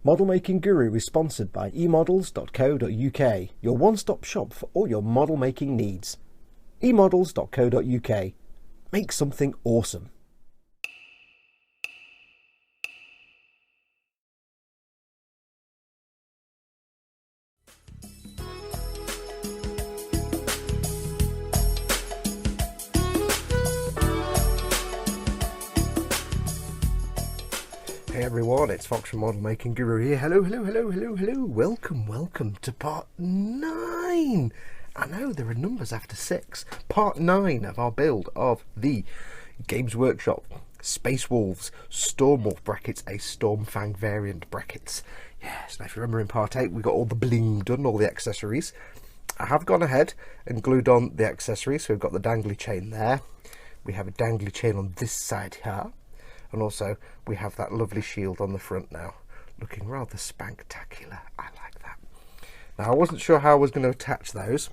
Model Making Guru is sponsored by emodels.co.uk, your one-stop shop for all your model making needs. emodels.co.uk. Make something awesome. Hey everyone, it's Foxx from Model Making Guru here. Hello. Welcome to part 9. I know there are numbers after 6. Part 9 of our build of the Games Workshop Space Wolves Stormwolf brackets, a Stormfang variant brackets. Yes, now if you remember in part 8 we got all the bling done, all the accessories. I have gone ahead and glued on the accessories, so we've got the dangly chain there. We have a dangly chain on this side here. And also, we have that lovely shield on the front now, looking rather spectacular. I like that. Now, I wasn't sure how I was going to attach those,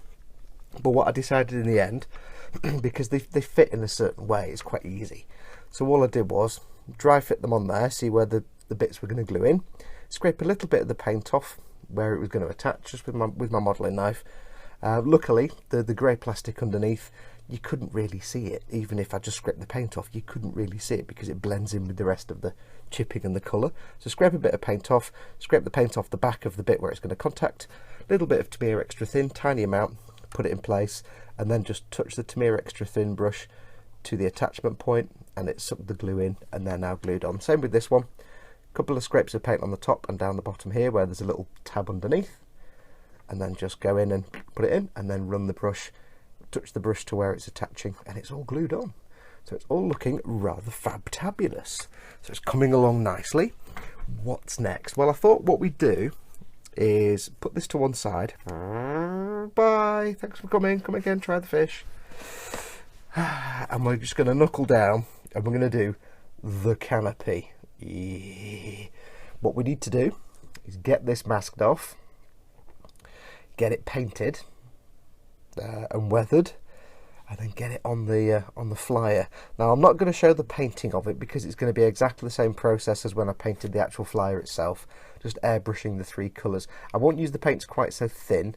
but what I decided in the end, because they fit in a certain way, it's quite easy. So all I did was dry fit them on there, see where the bits were going to glue in, scrape a little bit of the paint off where it was going to attach, just with my modelling knife. Luckily, the grey plastic underneath, you couldn't really see it. Even if I just scraped the paint off, you couldn't really see it because it blends in with the rest of the chipping and the colour. So scrape a bit of paint off, scrape the paint off the back of the bit where it's going to contact, a little bit of Tamiya extra thin, tiny amount, put it in place, and then just touch the Tamiya extra thin brush to the attachment point, and it sucked the glue in, and they're now glued on. Same with this one. A couple of scrapes of paint on the top and down the bottom here where there's a little tab underneath, and then just go in and put it in, and then run the brush, touch the brush to where it's attaching, and it's all glued on. So it's all looking rather fabtabulous. So it's coming along nicely. What's next? Well, I thought what we'd do is put this to one side. Bye, thanks for coming. Come again, try the fish. And we're just going to knuckle down and we're going to do the canopy. What we need to do is get this masked off, get it painted and weathered, and then get it on the flyer. Now I'm not going to show the painting of it because it's going to be exactly the same process as when I painted the actual flyer itself, just airbrushing the 3 colours. I won't use the paints quite so thin,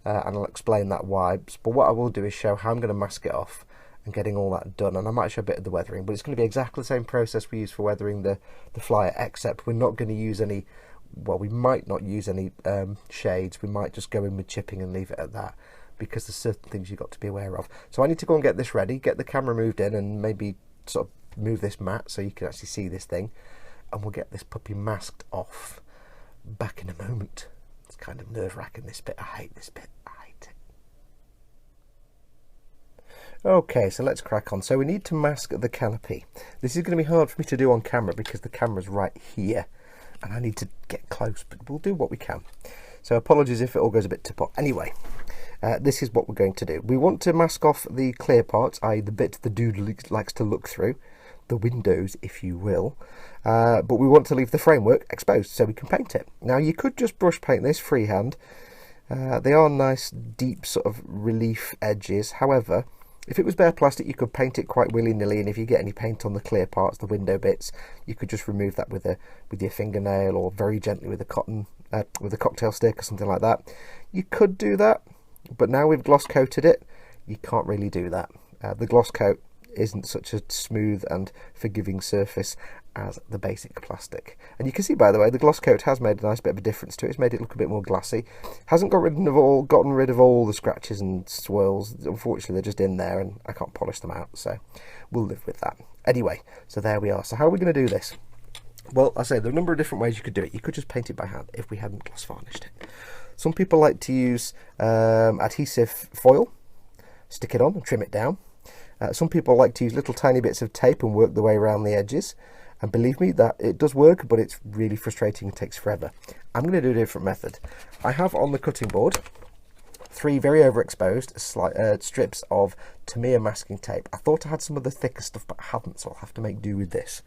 and I'll explain that why, but what I will do is show how I'm going to mask it off and getting all that done, and I might show a bit of the weathering, but it's going to be exactly the same process we use for weathering the flyer, except we're not going to use any, well, we might not use any shades. We might just go in with chipping and leave it at that, because there's certain things you've got to be aware of. So I need to go and get this ready, get the camera moved in, and maybe sort of move this mat so you can actually see this thing, and we'll get this puppy masked off. Back in a moment. It's kind of nerve-wracking, this bit. I hate this bit. I hate it. Okay, so let's crack on. So we need to mask the canopy. This is going to be hard for me to do on camera because the camera's right here, and I need to get close, but we'll do what we can. So apologies if it all goes a bit tip-top. Anyway, this is what we're going to do. We want to mask off the clear parts, i.e. the bit the dude likes to look through, the windows, if you will, but we want to leave the framework exposed so we can paint it. Now you could just brush paint this freehand. They are nice deep sort of relief edges. However, if it was bare plastic you could paint it quite willy-nilly, and if you get any paint on the clear parts, the window bits, you could just remove that with your fingernail, or very gently with a cocktail stick or something like that. You could do that, but now we've gloss coated it, you can't really do that. The gloss coat isn't such a smooth and forgiving surface as the basic plastic, and you can see, by the way, the gloss coat has made a nice bit of a difference to it. It's made it look a bit more glassy. Hasn't gotten rid of all the scratches and swirls. Unfortunately, they're just in there and I can't polish them out, so we'll live with that. Anyway, so there we are. So how are we going to do this? Well, I say there are a number of different ways you could do it. You could just paint it by hand if we hadn't gloss varnished it. Some people like to use adhesive foil, stick it on and trim it down. Some people like to use little tiny bits of tape and work their way around the edges. And believe me, that it does work, but it's really frustrating and takes forever. I'm going to do a different method. I have on the cutting board 3 very overexposed strips of Tamiya masking tape. I thought I had some of the thicker stuff, but I haven't, so I'll have to make do with this.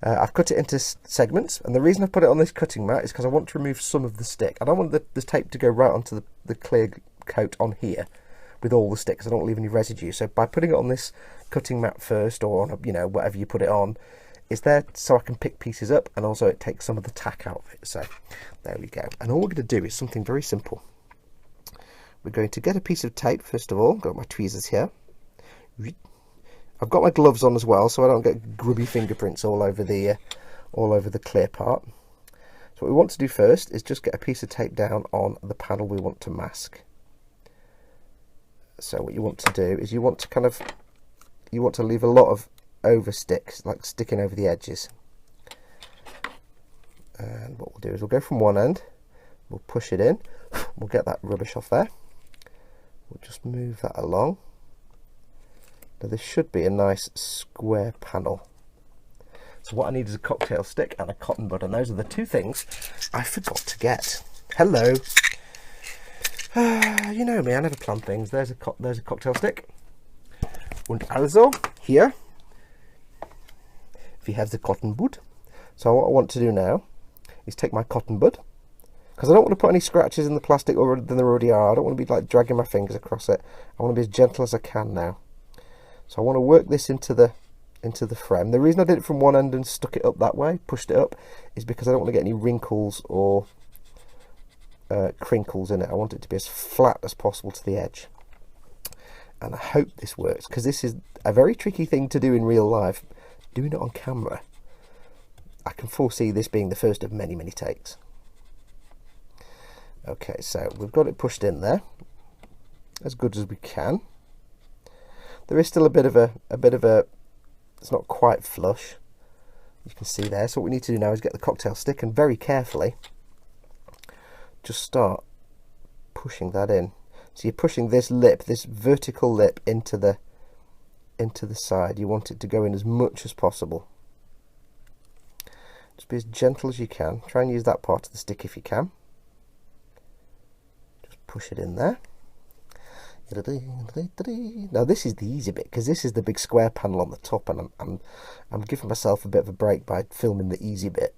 I've cut it into segments, and the reason I put it on this cutting mat is because I want to remove some of the stick. I don't want the tape to go right onto the clear coat on here with all the sticks. I don't leave any residue. So by putting it on this cutting mat first, or on, you know, whatever you put it on, It's there so I can pick pieces up, and also it takes some of the tack out of it. So there we go. And all we're going to do is something very simple. We're going to get a piece of tape first of all. Got my tweezers here. I've got my gloves on as well, so I don't get grubby fingerprints all over the clear part. So what we want to do first is just get a piece of tape down on the panel we want to mask. So what you want to do is you want to leave a lot of oversticks, like sticking over the edges. And what we'll do is we'll go from one end, we'll push it in, we'll get that rubbish off there. We'll just move that along. Now this should be a nice square panel. So what I need is a cocktail stick and a cotton bud, and those are the two things I forgot to get. Hello. You know me, I never plan things. There's a cocktail stick. Und also, here, we have the cotton bud. So what I want to do now is take my cotton bud, because I don't want to put any scratches in the plastic other than there already are. I don't want to be like dragging my fingers across it. I want to be as gentle as I can now. So I want to work this into the frame. The reason I did it from one end and stuck it up that way, pushed it up, is because I don't want to get any wrinkles or crinkles in it. I want it to be as flat as possible to the edge. And I hope this works, because this is a very tricky thing to do in real life. Doing it on camera, I can foresee this being the first of many, many takes. Okay, so we've got it pushed in there as good as we can. There is still a bit of a it's not quite flush, you can see there. So what we need to do now is get the cocktail stick and very carefully just start pushing that in. So you're pushing this lip, this vertical lip, into the side. You want it to go in as much as possible. Just be as gentle as you can. Try and use that part of the stick if you can. Just push it in there. Now this is the easy bit, because this is the big square panel on the top, and I'm giving myself a bit of a break by filming the easy bit.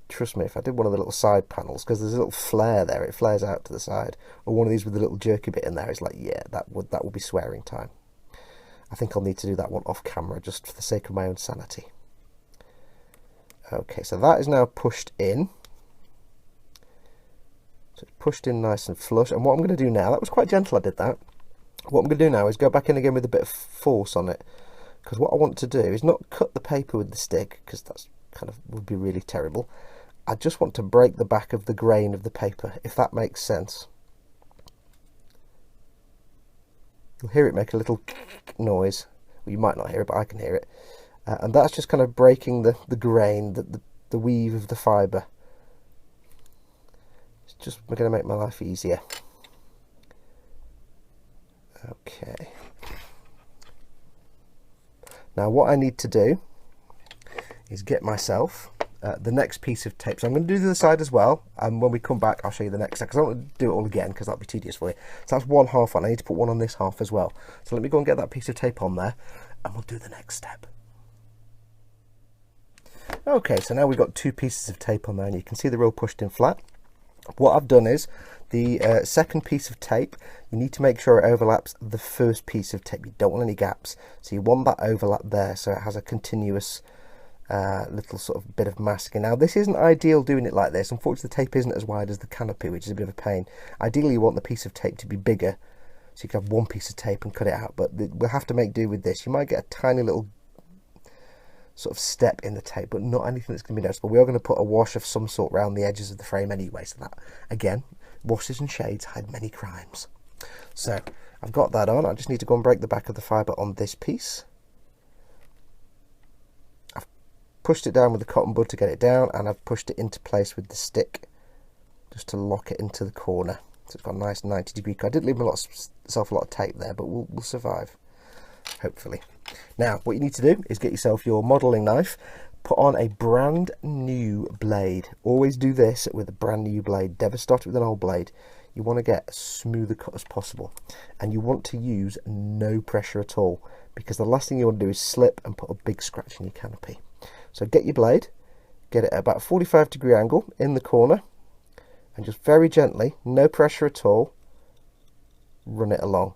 Trust me, if I did one of the little side panels, because there's a little flare there, it flares out to the side, or one of these with a little jerky bit in there, it's like, yeah, that would be swearing time. I think I'll need to do that one off camera, just for the sake of my own sanity. Okay, so that is now pushed in. So it's pushed in nice and flush. And what I'm going to do now, that was quite gentle, I did that. What I'm going to do now is go back in again with a bit of force on it. Because what I want to do is not cut the paper with the stick, because that's kind of would be really terrible. I just want to break the back of the grain of the paper, if that makes sense. You'll hear it make a little noise. Well, you might not hear it, but I can hear it. And that's just kind of breaking the grain, the weave of the fibre. It's just going to make my life easier. Okay. Now what I need to do is get myself the next piece of tape. So I'm going to do the other side as well, and when we come back I'll show you the next step, because I don't want to do it all again because that'll be tedious for you. So that's one half on. I need to put one on this half as well. So let me go and get that piece of tape on there, and we'll do the next step. Okay, so now we've got two pieces of tape on there, and you can see they're all pushed in flat. What I've done is the second piece of tape, you need to make sure it overlaps the first piece of tape. You don't want any gaps, so you want that overlap there so it has a continuous little sort of bit of masking. Now this isn't ideal doing it like this. Unfortunately the tape isn't as wide as the Canopy, which is a bit of a pain. Ideally you want the piece of tape to be bigger, so you can have one piece of tape and cut it out, but we'll have to make do with this. You might get a tiny little sort of step in the tape, but not anything that's going to be noticeable. We are going to put a wash of some sort around the edges of the frame anyway, so that, again, washes and shades hide many crimes. So I've got that on. I just need to go and break the back of the fibre on this piece. I've pushed it down with the cotton bud to get it down, and I've pushed it into place with the stick just to lock it into the corner. So it's got a nice 90-degree cut. I did leave myself a lot of tape there, but we'll survive, hopefully. Now what you need to do is get yourself your modelling knife, put on a brand new blade. Always do this with a brand new blade, never start it with an old blade. You want to get as smooth a cut as possible, and you want to use no pressure at all, because the last thing you want to do is slip and put a big scratch in your canopy. So get your blade, get it at about a 45-degree angle in the corner, and just very gently, no pressure at all, run it along.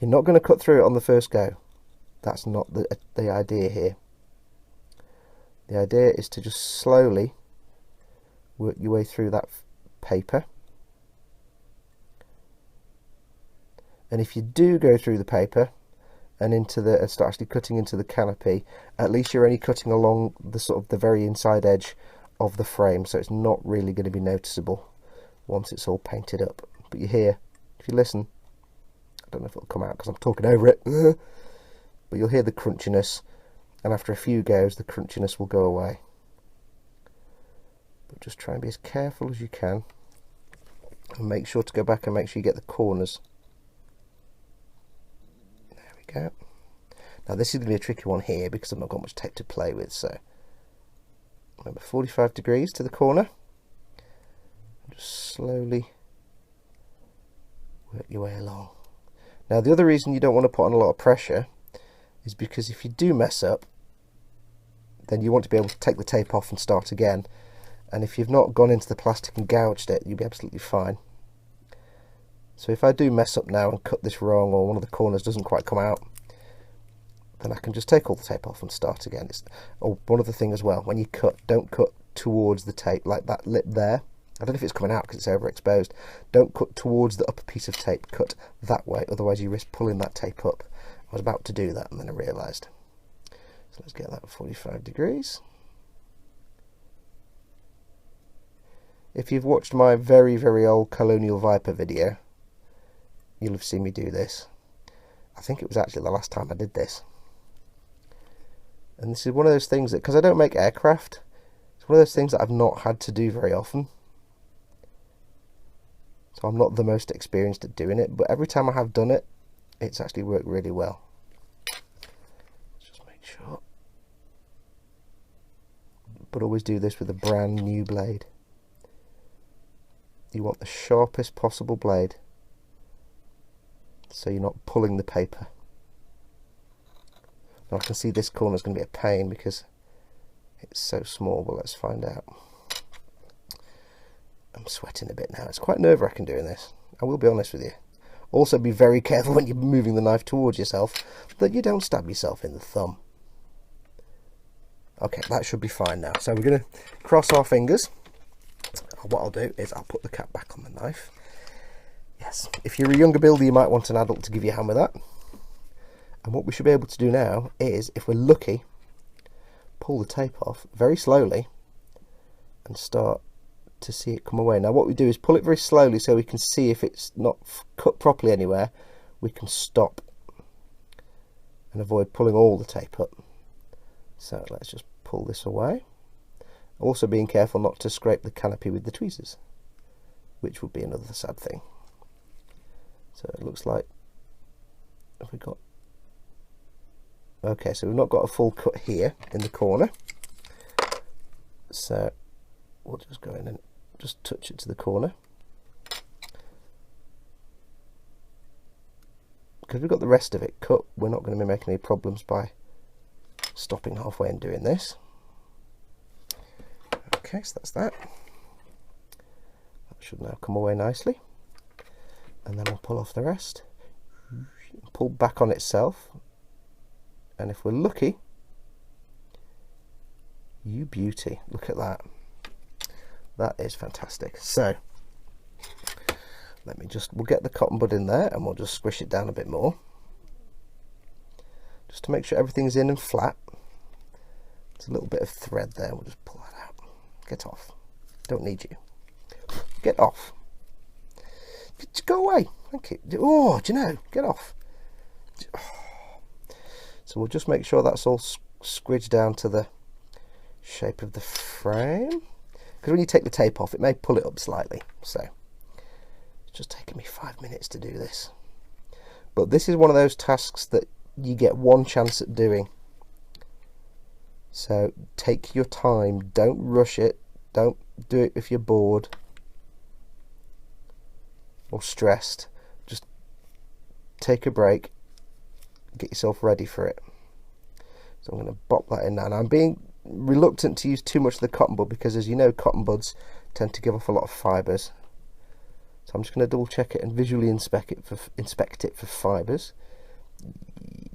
You're not going to cut through it on the first go. That's not the idea here. The idea is to just slowly work your way through that paper. And if you do go through the paper and into the start actually cutting into the canopy, at least you're only cutting along the sort of the very inside edge of the frame, so it's not really going to be noticeable once it's all painted up. But you hear, if you listen, I don't know if it'll come out because I'm talking over it, but you'll hear the crunchiness, and after a few goes the crunchiness will go away. But just try and be as careful as you can, and make sure to go back and make sure you get the corners. There we go. Now this is going to be a tricky one here because I've not got much tape to play with, so remember 45 degrees to the corner. Just slowly work your way along. Now the other reason you don't want to put on a lot of pressure is because if you do mess up, then you want to be able to take the tape off and start again. And if you've not gone into the plastic and gouged it, you'll be absolutely fine. So if I do mess up now and cut this wrong, or one of the corners doesn't quite come out, then I can just take all the tape off and start again. One other thing as well, when you cut, don't cut towards the tape, like that lip there. I don't know if it's coming out because it's overexposed. Don't cut towards the upper piece of tape, cut that way, otherwise you risk pulling that tape up. I was about to do that and then I realised. So let's get that at 45 degrees. If you've watched my very, very old Colonial Viper video, you'll have seen me do this. I think it was actually the last time I did this. And this is one of those things that, because I don't make aircraft, it's one of those things that I've not had to do very often. So I'm not the most experienced at doing it, but every time I have done it, it's actually worked really well. Let's just make sure. But always do this with a brand new blade. You want the sharpest possible blade, so you're not pulling the paper. Now I can see this corner is going to be a pain because it's so small, but let's find out. I'm sweating a bit now. It's quite nerve-wracking doing this, I will be honest with you. Also be very careful when you're moving the knife towards yourself that you don't stab yourself in the thumb. Okay, that should be fine now. So we're going to cross our fingers. What I'll do is I'll put the cap back on the knife. Yes, if you're a younger builder you might want an adult to give you a hand with that. And what we should be able to do now is, if we're lucky, pull the tape off very slowly and start to see it come away. Now what we do is pull it very slowly so we can see if it's not cut properly anywhere, we can stop and avoid pulling all the tape up. So let's just pull this away. Also being careful not to scrape the canopy with the tweezers, which would be another sad thing. So it looks like, have we got, okay, so we've not got a full cut here in the corner, so we'll just go in and just touch it to the corner. Because we've got the rest of it cut, we're not going to be making any problems by stopping halfway and doing this. Okay, so that's that. That should now come away nicely. And then we'll pull off the rest. Pull back on itself. And if we're lucky, you beauty, look at that. That is fantastic. So, we'll get the cotton bud in there and we'll just squish it down a bit more. Just to make sure everything's in and flat. There's a little bit of thread there, we'll just pull that out. Get off. Don't need you. Get off. Just go away. Thank you. Oh, do you know? Get off. Oh. So we'll just make sure that's all squidged down to the shape of the frame. Because when you take the tape off, it may pull it up slightly. So it's just taken me 5 minutes to do this. But this is one of those tasks that you get one chance at doing. So take your time, don't rush it, don't do it if you're bored or stressed. Just take a break, get yourself ready for it. So I'm going to bop that in now. Now I'm being reluctant to use too much of the cotton bud because, as you know, cotton buds tend to give off a lot of fibres. So I'm just going to double check it and visually inspect it for fibres.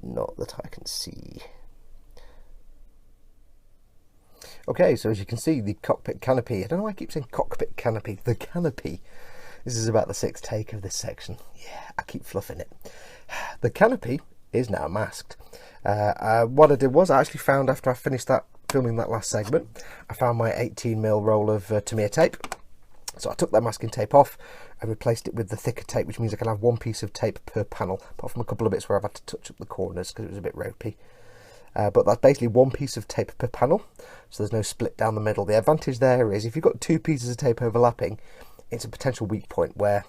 Not that I can see. Okay, so as you can see, the cockpit canopy, I don't know why I keep saying cockpit canopy, the canopy. This is about the 6th take of this section. Yeah, I keep fluffing it. The canopy is now masked. What I did was I actually found, after I finished filming that last segment, I found my 18mm roll of Tamiya tape. So I took that masking tape off and replaced it with the thicker tape, which means I can have one piece of tape per panel, apart from a couple of bits where I've had to touch up the corners because it was a bit ropey. But that's basically one piece of tape per panel, so there's no split down the middle. The advantage there is if you've got 2 pieces of tape overlapping, it's a potential weak point where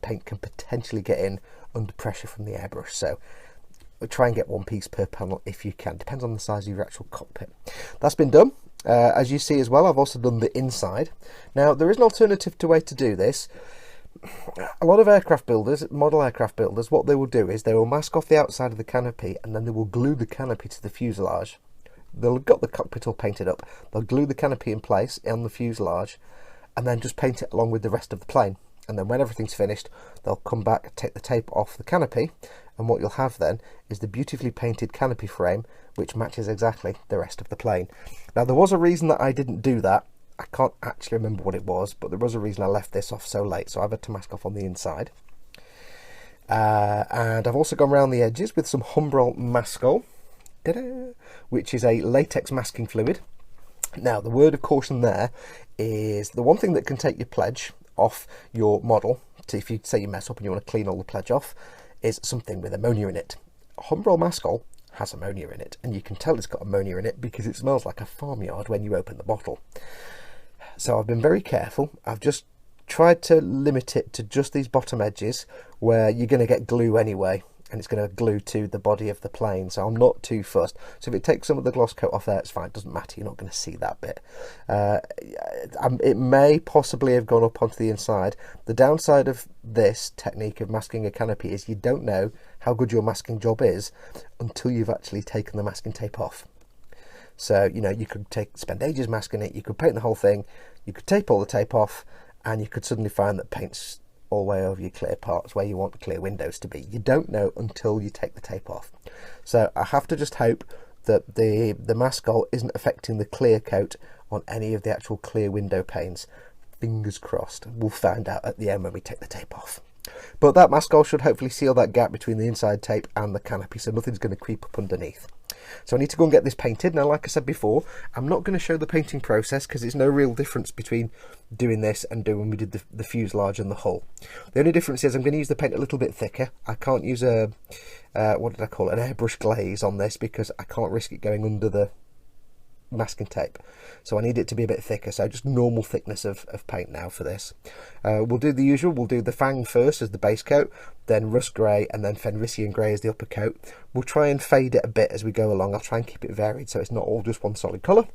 paint can potentially get in under pressure from the airbrush. So try and get 1 piece per panel if you can. Depends on the size of your actual cockpit. That's been done. As you see as well, I've also done the inside. Now there is an alternative way to do this. A lot of aircraft builders, model aircraft builders, what they will do is they will mask off the outside of the canopy and then they will glue the canopy to the fuselage. They'll have got the cockpit all painted up, they'll glue the canopy in place on the fuselage and then just paint it along with the rest of the plane. And then when everything's finished, they'll come back, take the tape off the canopy, and what you'll have then is the beautifully painted canopy frame which matches exactly the rest of the plane. Now there was a reason that I didn't do that. I can't actually remember what it was, but there was a reason I left this off so late, so I've had to mask off on the inside. And I've also gone around the edges with some Humbrol Mascol, which is a latex masking fluid. Now, the word of caution there is the one thing that can take your pledge off your model, so if you say you mess up and you want to clean all the pledge off, is something with ammonia in it. Humbrol Mascol has ammonia in it, and you can tell it's got ammonia in it because it smells like a farmyard when you open the bottle. So I've been very careful. I've just tried to limit it to just these bottom edges where you're going to get glue anyway, and it's going to glue to the body of the plane, so I'm not too fussed. So if it takes some of the gloss coat off there, it's fine, it doesn't matter, you're not going to see that bit. It may possibly have gone up onto the inside. The downside of this technique of masking a canopy is you don't know how good your masking job is until you've actually taken the masking tape off. So, you could spend ages masking it, you could paint the whole thing, you could tape all the tape off, and you could suddenly find that paint's all the way over your clear parts where you want the clear windows to be. You don't know until you take the tape off. So I have to just hope that the Mascol isn't affecting the clear coat on any of the actual clear window panes. Fingers crossed. We'll find out at the end when we take the tape off. But that Mascol should hopefully seal that gap between the inside tape and the canopy, so nothing's going to creep up underneath. So I need to go and get this painted. Now, like I said before, I'm not going to show the painting process because there's no real difference between doing this and doing when we did the fuselage and the hull. The only difference is I'm going to use the paint a little bit thicker. I can't use what did I call it, an airbrush glaze on this because I can't risk it going under the masking tape, so I need it to be a bit thicker, so just normal thickness of paint now for this. We'll do the usual. We'll do the Fang first as the base coat, then Rust Grey, and then Fenrisian Grey as the upper coat. We'll try and fade it a bit as we go along. I'll try and keep it varied so it's not all just one solid colour.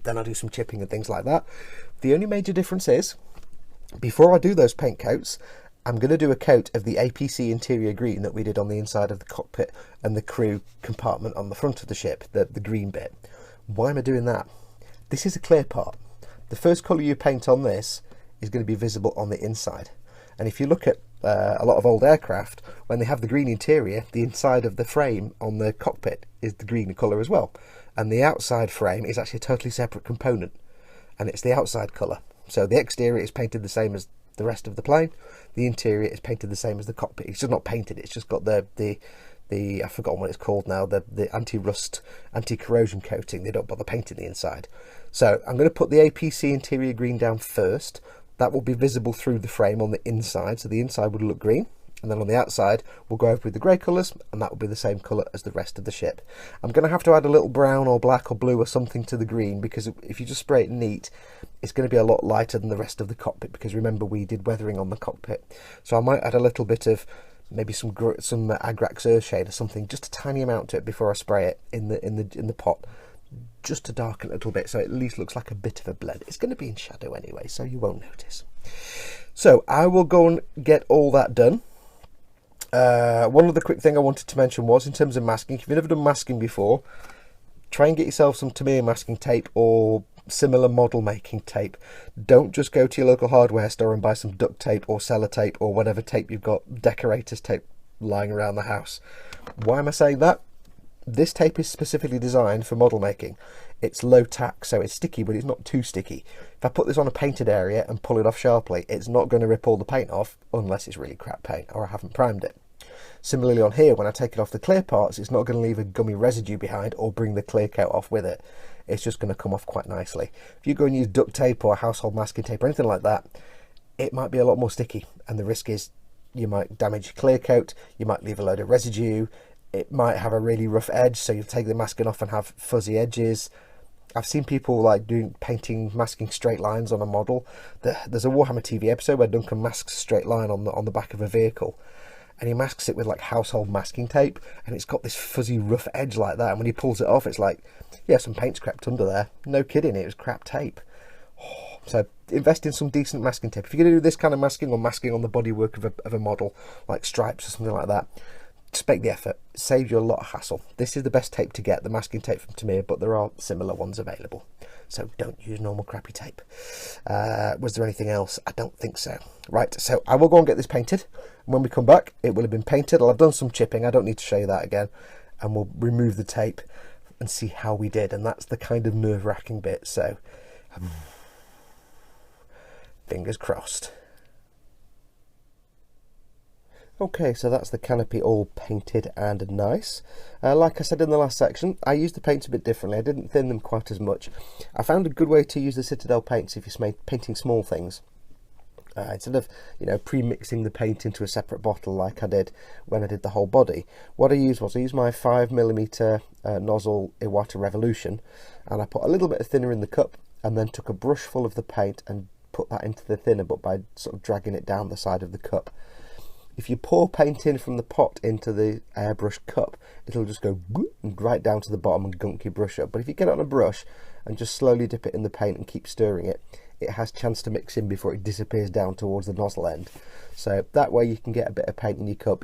Then I'll do some chipping and things like that. The only major difference is, before I do those paint coats, I'm going to do a coat of the APC interior green that we did on the inside of the cockpit and the crew compartment on the front of the ship, the green bit. Why am I doing that? This is a clear part. The first colour you paint on this is going to be visible on the inside. And if you look at a lot of old aircraft, when they have the green interior, the inside of the frame on the cockpit is the green colour as well. And the outside frame is actually a totally separate component, and it's the outside colour. So the exterior is painted the same as the rest of the plane. The interior is painted the same as the cockpit. It's just not painted, it's just got the I've forgotten what it's called now, the anti-rust, anti-corrosion coating. They don't bother painting the inside. So I'm going to put the APC interior green down first. That will be visible through the frame on the inside, so the inside would look green. And then on the outside, we'll go over with the grey colours, and that will be the same colour as the rest of the ship. I'm going to have to add a little brown or black or blue or something to the green, because if you just spray it neat, it's going to be a lot lighter than the rest of the cockpit, because remember we did weathering on the cockpit. So I might add a little bit of maybe some Agrax Earthshade or something, just a tiny amount to it before I spray it in the pot, just to darken it a little bit, so it at least looks like a bit of a blend. It's going to be in shadow anyway, so you won't notice. So I will go and get all that done. One other quick thing I wanted to mention was, in terms of masking, if you've never done masking before, try and get yourself some Tamiya masking tape or similar model making tape. Don't just go to your local hardware store and buy some duct tape or sellotape or whatever tape you've got, decorator's tape lying around the house. Why am I saying that? This tape is specifically designed for model making. It's low tack, so it's sticky, but it's not too sticky. If I put this on a painted area and pull it off sharply, it's not going to rip all the paint off unless it's really crap paint or I haven't primed it. Similarly on here, when I take it off the clear parts, it's not going to leave a gummy residue behind or bring the clear coat off with it. It's just going to come off quite nicely. If you go and use duct tape or household masking tape or anything like that, it might be a lot more sticky, and the risk is you might damage your clear coat, you might leave a load of residue, it might have a really rough edge, so you take the masking off and have fuzzy edges. I've seen people like painting masking straight lines on a model. There's a Warhammer TV episode where Duncan masks a straight line on the back of a vehicle, and he masks it with like household masking tape, and it's got this fuzzy rough edge like that, and when he pulls it off, it's like, yeah, some paint's crept under there. No kidding, it was crap tape. So invest in some decent masking tape. If you're going to do this kind of masking or masking on the bodywork of a model, like stripes or something like that, just make the effort. It saves you a lot of hassle. This is the best tape to get, the masking tape from Tamir, but there are similar ones available. So don't use normal crappy tape. Was there anything else? I don't think so. Right, so I will go and get this painted. And when we come back, it will have been painted. I'll have done some chipping. I don't need to show you that again. And we'll remove the tape and see how we did. And that's the kind of nerve-wracking bit. So fingers crossed. Okay, so that's the canopy all painted and nice. Like I said in the last section, I used the paints a bit differently. I didn't thin them quite as much. I found a good way to use the Citadel paints if you're painting small things. Instead of, pre-mixing the paint into a separate bottle like I did when I did the whole body, what I used my 5mm nozzle Iwata Revolution, and I put a little bit of thinner in the cup and then took a brush full of the paint and put that into the thinner, but by sort of dragging it down the side of the cup. If you pour paint in from the pot into the airbrush cup, it'll just go right down to the bottom and gunk your brush up. But if you get it on a brush and just slowly dip it in the paint and keep stirring it, it has a chance to mix in before it disappears down towards the nozzle end. So that way you can get a bit of paint in your cup.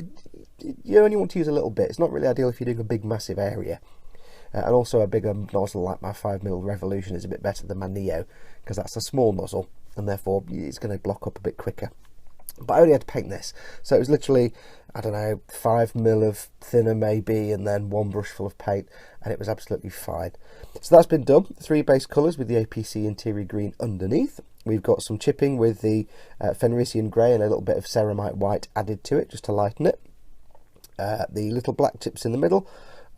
You only want to use a little bit. It's not really ideal if you're doing a big massive area. And also a bigger nozzle like my 5mm Revolution is a bit better than my Neo, because that's a small nozzle and therefore it's going to block up a bit quicker. But I only had to paint this, so it was literally, I don't know, 5mm of thinner maybe, and then one brush full of paint, and it was absolutely fine. So that's been done. 3 base colours with the APC interior green underneath. We've got some chipping with the Fenrisian grey and a little bit of ceramite white added to it just to lighten it. The little black tips in the middle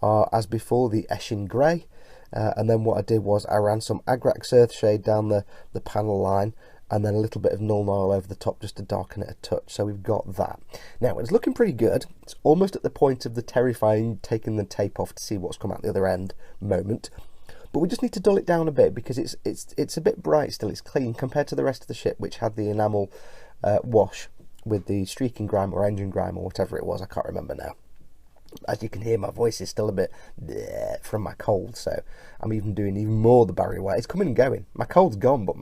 are, as before, the Eshin grey. And then what I did was I ran some Agrax Earthshade down the panel line, and then a little bit of Null Nile over the top just to darken it a touch. So we've got that. Now it's looking pretty good. It's almost at the point of the terrifying taking the tape off to see what's come out the other end moment. But we just need to dull it down a bit because it's a bit bright still. It's clean compared to the rest of the ship, which had the enamel wash with the streaking grime or engine grime or whatever it was. I can't remember now. As you can hear, my voice is still a bit from my cold, so I'm even doing even more the barrier white. It's coming and going. My cold's gone, but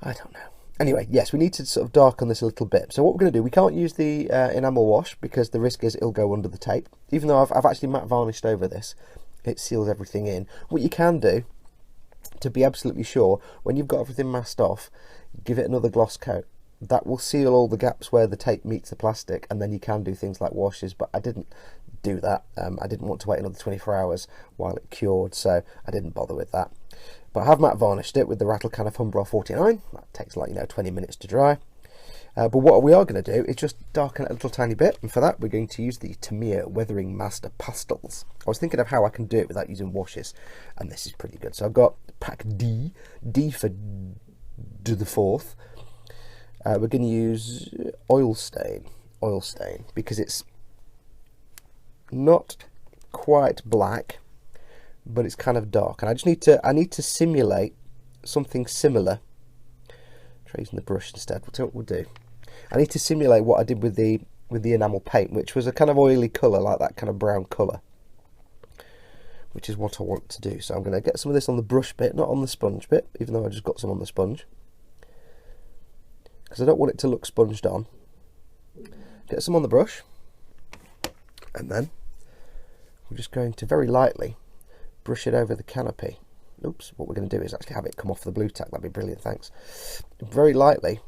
I don't know. Anyway, yes, we need to sort of darken this a little bit. So what we're going to do, we can't use the enamel wash because the risk is it'll go under the tape. Even though I've actually matte varnished over this, it seals everything in. What you can do, to be absolutely sure, when you've got everything masked off, give it another gloss coat. That will seal all the gaps where the tape meets the plastic, and then you can do things like washes, but I didn't do that. I didn't want to wait another 24 hours while it cured, so I didn't bother with that. But I have matte varnished it with the Rattle Can of Humbrol 49. That takes like 20 minutes to dry. But what we are going to do is just darken it a little tiny bit, and for that we're going to use the Tamir Weathering Master Pastels. I was thinking of how I can do it without using washes, and this is pretty good. So I've got pack D for D the 4th. We're going to use oil stain, because it's not quite black, but it's kind of dark, and I need to simulate something similar. Try using the brush instead. We'll tell you what we'll do. I need to simulate what I did with the enamel paint, which was a kind of oily colour, like that kind of brown colour, which is what I want to do. So I'm going to get some of this on the brush bit, not on the sponge bit, even though I just got some on the sponge, because I don't want it to look sponged on. Get some on the brush, and then we're just going to very lightly brush it over the canopy. Oops, what we're going to do is actually have it come off the blue tack. That'd be brilliant, thanks. Very lightly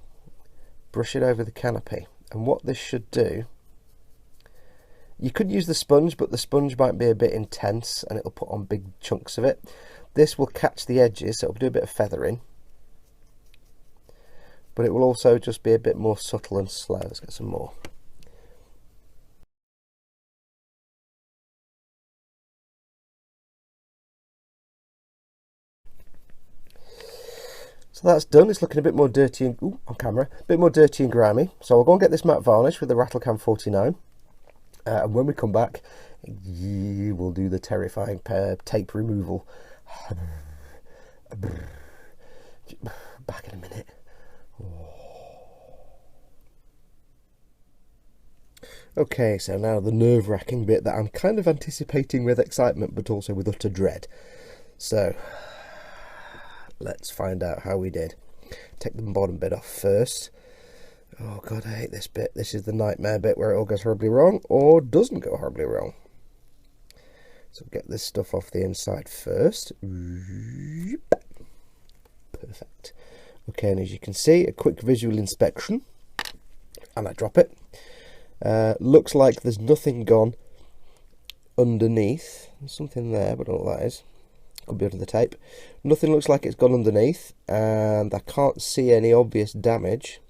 brush it over the canopy, and what this should do, you could use the sponge, but the sponge might be a bit intense and it'll put on big chunks of it. this will catch the edges, so it'll do a bit of feathering, but it will also just be a bit more subtle and slow. Let's get some more. So that's done. It's looking a bit more dirty and on camera, a bit more dirty and grimy. So I'll go and get this matte varnish with the Rattlecam 49, and when we come back, we'll do the terrifying tape removal. Back in a minute. Okay, so now the nerve-wracking bit that I'm kind of anticipating with excitement, but also with utter dread. So let's find out how we did. Take the bottom bit off first. Oh god, I hate this bit. This is the nightmare bit where it all goes horribly wrong, or doesn't go horribly wrong. So get this stuff off the inside first. Perfect. Okay, and as you can see, a quick visual inspection, and I drop it. Looks like there's nothing gone underneath. There's something there, but I don't know what that is. Could be under the tape. Nothing looks like it's gone underneath, and I can't see any obvious damage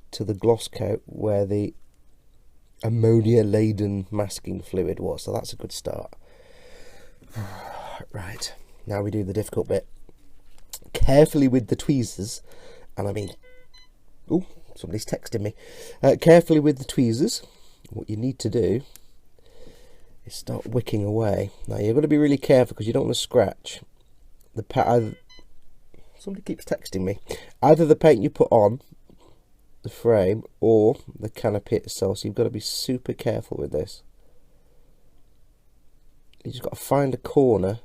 to the gloss coat where the ammonia laden masking fluid was, so that's a good start. Right, now we do the difficult bit. Carefully with the tweezers, and I mean, oh, somebody's texting me. Carefully with the tweezers. What you need to do is start wicking away. Now you've got to be really careful because you don't want to scratch the paint. Somebody keeps texting me. Either the paint you put on the frame or the canopy itself, so you've got to be super careful with this. You just got to find a corner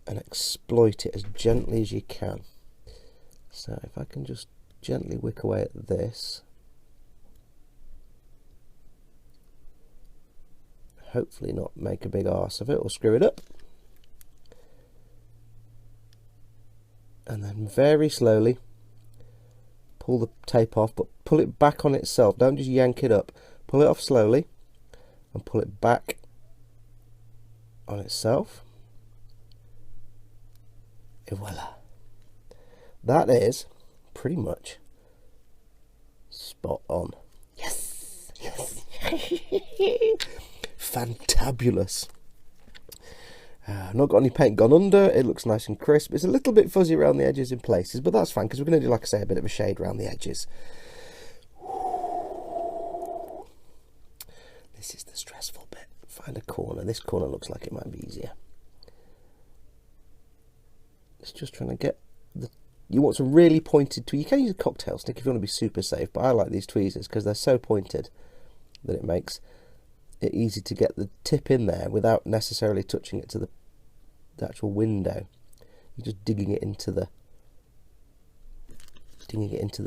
and exploit it as gently as you can. So if I can just gently wick away at this, hopefully not make a big arse of it or screw it up, and then very slowly pull the tape off, but pull it back on itself. Don't just yank it up. Pull it off slowly and pull it back on itself. Et voila. That is pretty much spot on. Yes, yes. Fantabulous. Not got any paint gone under. It looks nice and crisp. It's a little bit fuzzy around the edges in places, but that's fine because we're going to do, like I say, a bit of a shade around the edges. This is the stressful bit. Find a corner. This corner looks like it might be easier. It's just trying to get the... You want some really pointed tweezers. You can use a cocktail stick if you want to be super safe, but I like these tweezers because they're so pointed that it makes it easy to get the tip in there without necessarily touching it to the actual window. You're just digging it into the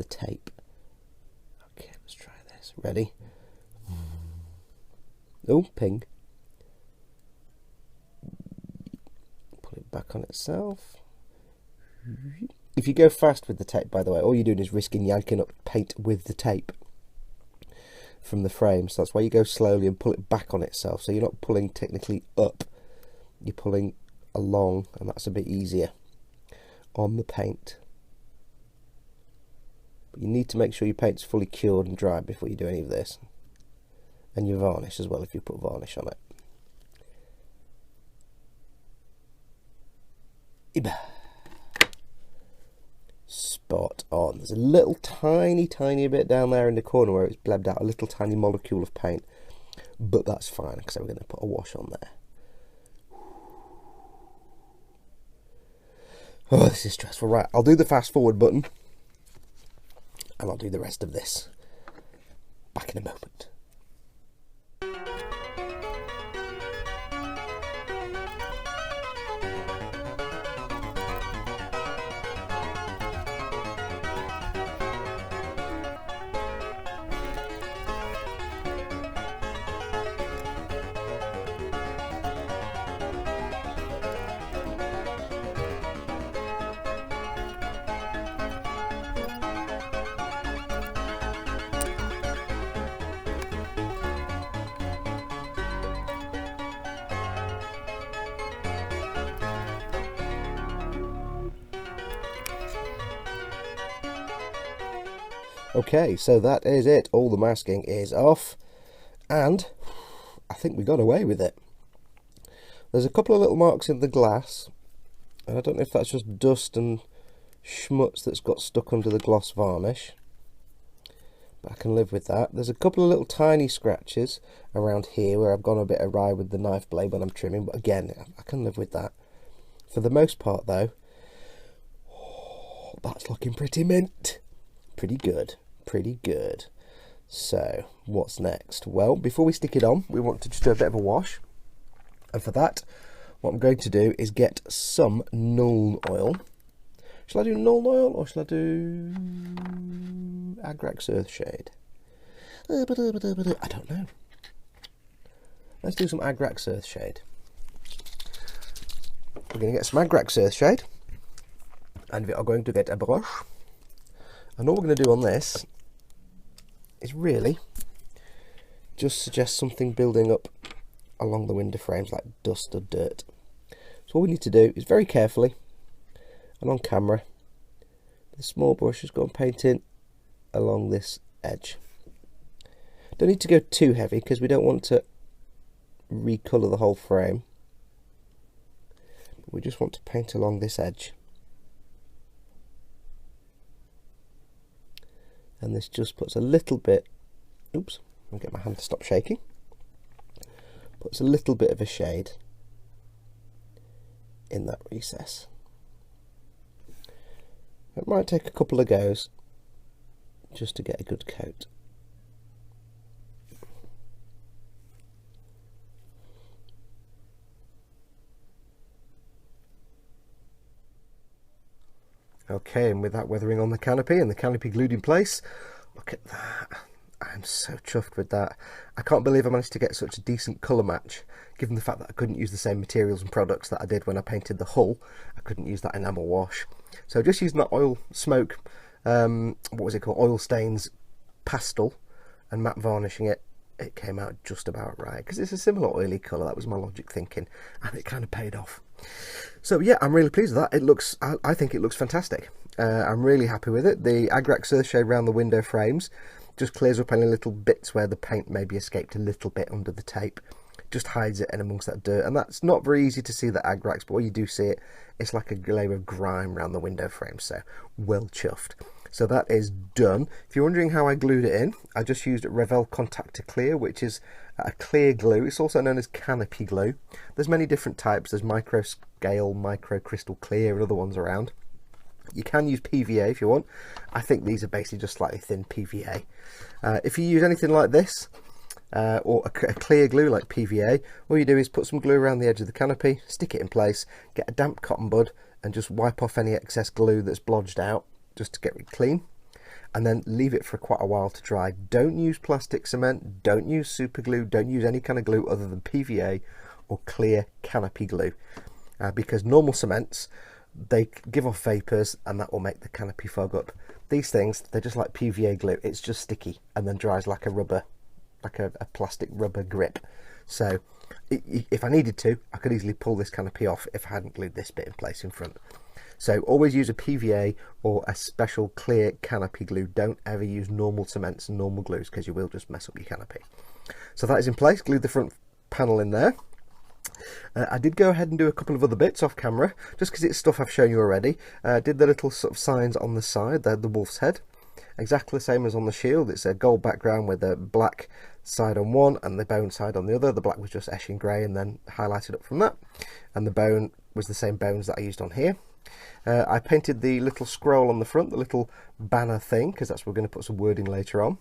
tape. Okay, let's try this. Ready? Oh, ping. Pull it back on itself. If you go fast with the tape, by the way, all you're doing is risking yanking up paint with the tape from the frame. So that's why you go slowly and pull it back on itself. So you're not pulling technically up, you're pulling along, and that's a bit easier on the paint. But you need to make sure your paint's fully cured and dry before you do any of this. And your varnish as well, if you put varnish on it. Iba. Spot on. There's a little tiny bit down there in the corner where it's blebbed out, a little tiny molecule of paint, but that's fine because we're going to put a wash on there. Oh, this is stressful. Right, I'll do the fast forward button and I'll do the rest of this back in a moment. Okay, so that is it. All the masking is off, and I think we got away with it. There's a couple of little marks in the glass, and I don't know if that's just dust and schmutz that's got stuck under the gloss varnish, but I can live with that. There's a couple of little tiny scratches around here where I've gone a bit awry with the knife blade when I'm trimming, but again, I can live with that. For the most part though, that's looking pretty mint. Pretty good, pretty good. So, what's next? Well, before we stick it on, we want to just do a bit of a wash. And for that, what I'm going to do is get some Nuln oil. Shall I do Nuln oil or shall I do Agrax Earthshade? I don't know. Let's do some Agrax Earthshade. We're going to get some Agrax Earthshade, and we are going to get a brush. And all we're going to do on this is really just suggest something building up along the window frames like dust or dirt. So all we need to do is very carefully and on camera, with a small brush, just go and paint in along this edge. Don't need to go too heavy because we don't want to recolour the whole frame. We just want to paint along this edge. And this just puts a little bit, oops, I'll get my hand to stop shaking, puts a little bit of a shade in that recess. It might take a couple of goes just to get a good coat. Okay, and with that weathering on the canopy and the canopy glued in place, look at that. I'm so chuffed with that. I can't believe I managed to get such a decent colour match, given the fact that I couldn't use the same materials and products that I did when I painted the hull. I couldn't use that enamel wash. So just using that oil smoke, what was it called, oil stains pastel, and matte varnishing it, it came out just about right, because it's a similar oily colour. That was my logic thinking, and it kind of paid off. So yeah, I'm really pleased with that. It looks, I think it looks fantastic. I'm really happy with it. The Agrax Earthshade around the window frames just clears up any little bits where the paint maybe escaped a little bit under the tape. Just hides it in amongst that dirt, and that's not very easy to see the Agrax, but when you do see it, it's like a layer of grime around the window frame. So well chuffed. So that is done. If you're wondering how I glued it in, I just used Revell Contactor Clear, which is a clear glue. It's also known as Canopy glue. There's many different types. There's micro scale, micro crystal clear, and other ones around. You can use PVA if you want. I think these are basically just slightly thin PVA. If you use anything like this, or a clear glue like PVA, all you do is put some glue around the edge of the canopy, stick it in place, get a damp cotton bud, and just wipe off any excess glue that's blodged out, just to get it clean, and then leave it for quite a while to dry. Don't use plastic cement, don't use super glue, don't use any kind of glue other than PVA or clear canopy glue, because normal cements, they give off vapours and that will make the canopy fog up. These things, they're just like PVA glue. It's just sticky and then dries like a rubber, like a plastic rubber grip. So if I needed to, I could easily pull this canopy off if I hadn't glued this bit in place in front. So always use a PVA or a special clear canopy glue. Don't ever use normal cements and normal glues, because you will just mess up your canopy. So that is in place. Glued the front panel in there. I did go ahead and do a couple of other bits off camera, just because it's stuff I've shown you already. Did the little sort of signs on the side, the wolf's head, exactly the same as on the shield. It's a gold background with a black side on one and the bone side on the other. The black was just Eshin grey and then highlighted up from that, and the bone was the same bones that I used on here. I painted the little scroll on the front, the little banner thing, because that's where we're going to put some wording later on.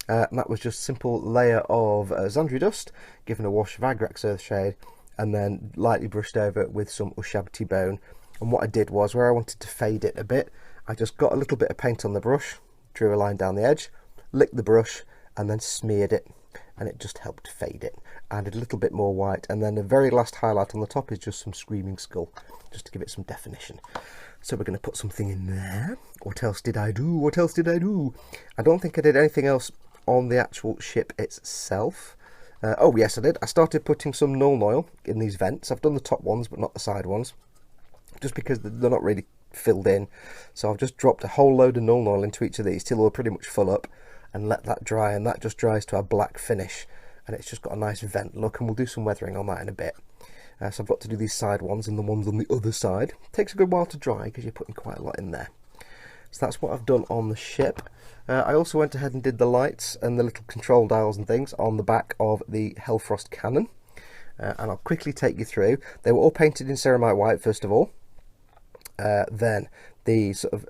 And that was just a simple layer of Xandri dust, given a wash of Agrax Earthshade, and then lightly brushed over with some Ushabti bone. And what I did was, where I wanted to fade it a bit, I just got a little bit of paint on the brush, drew a line down the edge, licked the brush, and then smeared it, and it just helped fade it. Added a little bit more white, and then the very last highlight on the top is just some screaming skull, just to give it some definition. So we're going to put something in there. What else did I do? What else did I do? I don't think I did anything else on the actual ship itself. Oh yes, I did. I started putting some Nuln oil in these vents. I've done the top ones but not the side ones, just because they're not really filled in. So I've just dropped a whole load of null oil into each of these till they're pretty much full up, and let that dry, and that just dries to a black finish, and it's just got a nice vent look, and we'll do some weathering on that in a bit. So I've got to do these side ones and the ones on the other side. It takes a good while to dry because you're putting quite a lot in there. So that's what I've done on the ship. I also went ahead and did the lights and the little control dials and things on the back of the Hellfrost cannon. And I'll quickly take you through. They were all painted in ceramite white first of all. Then the sort of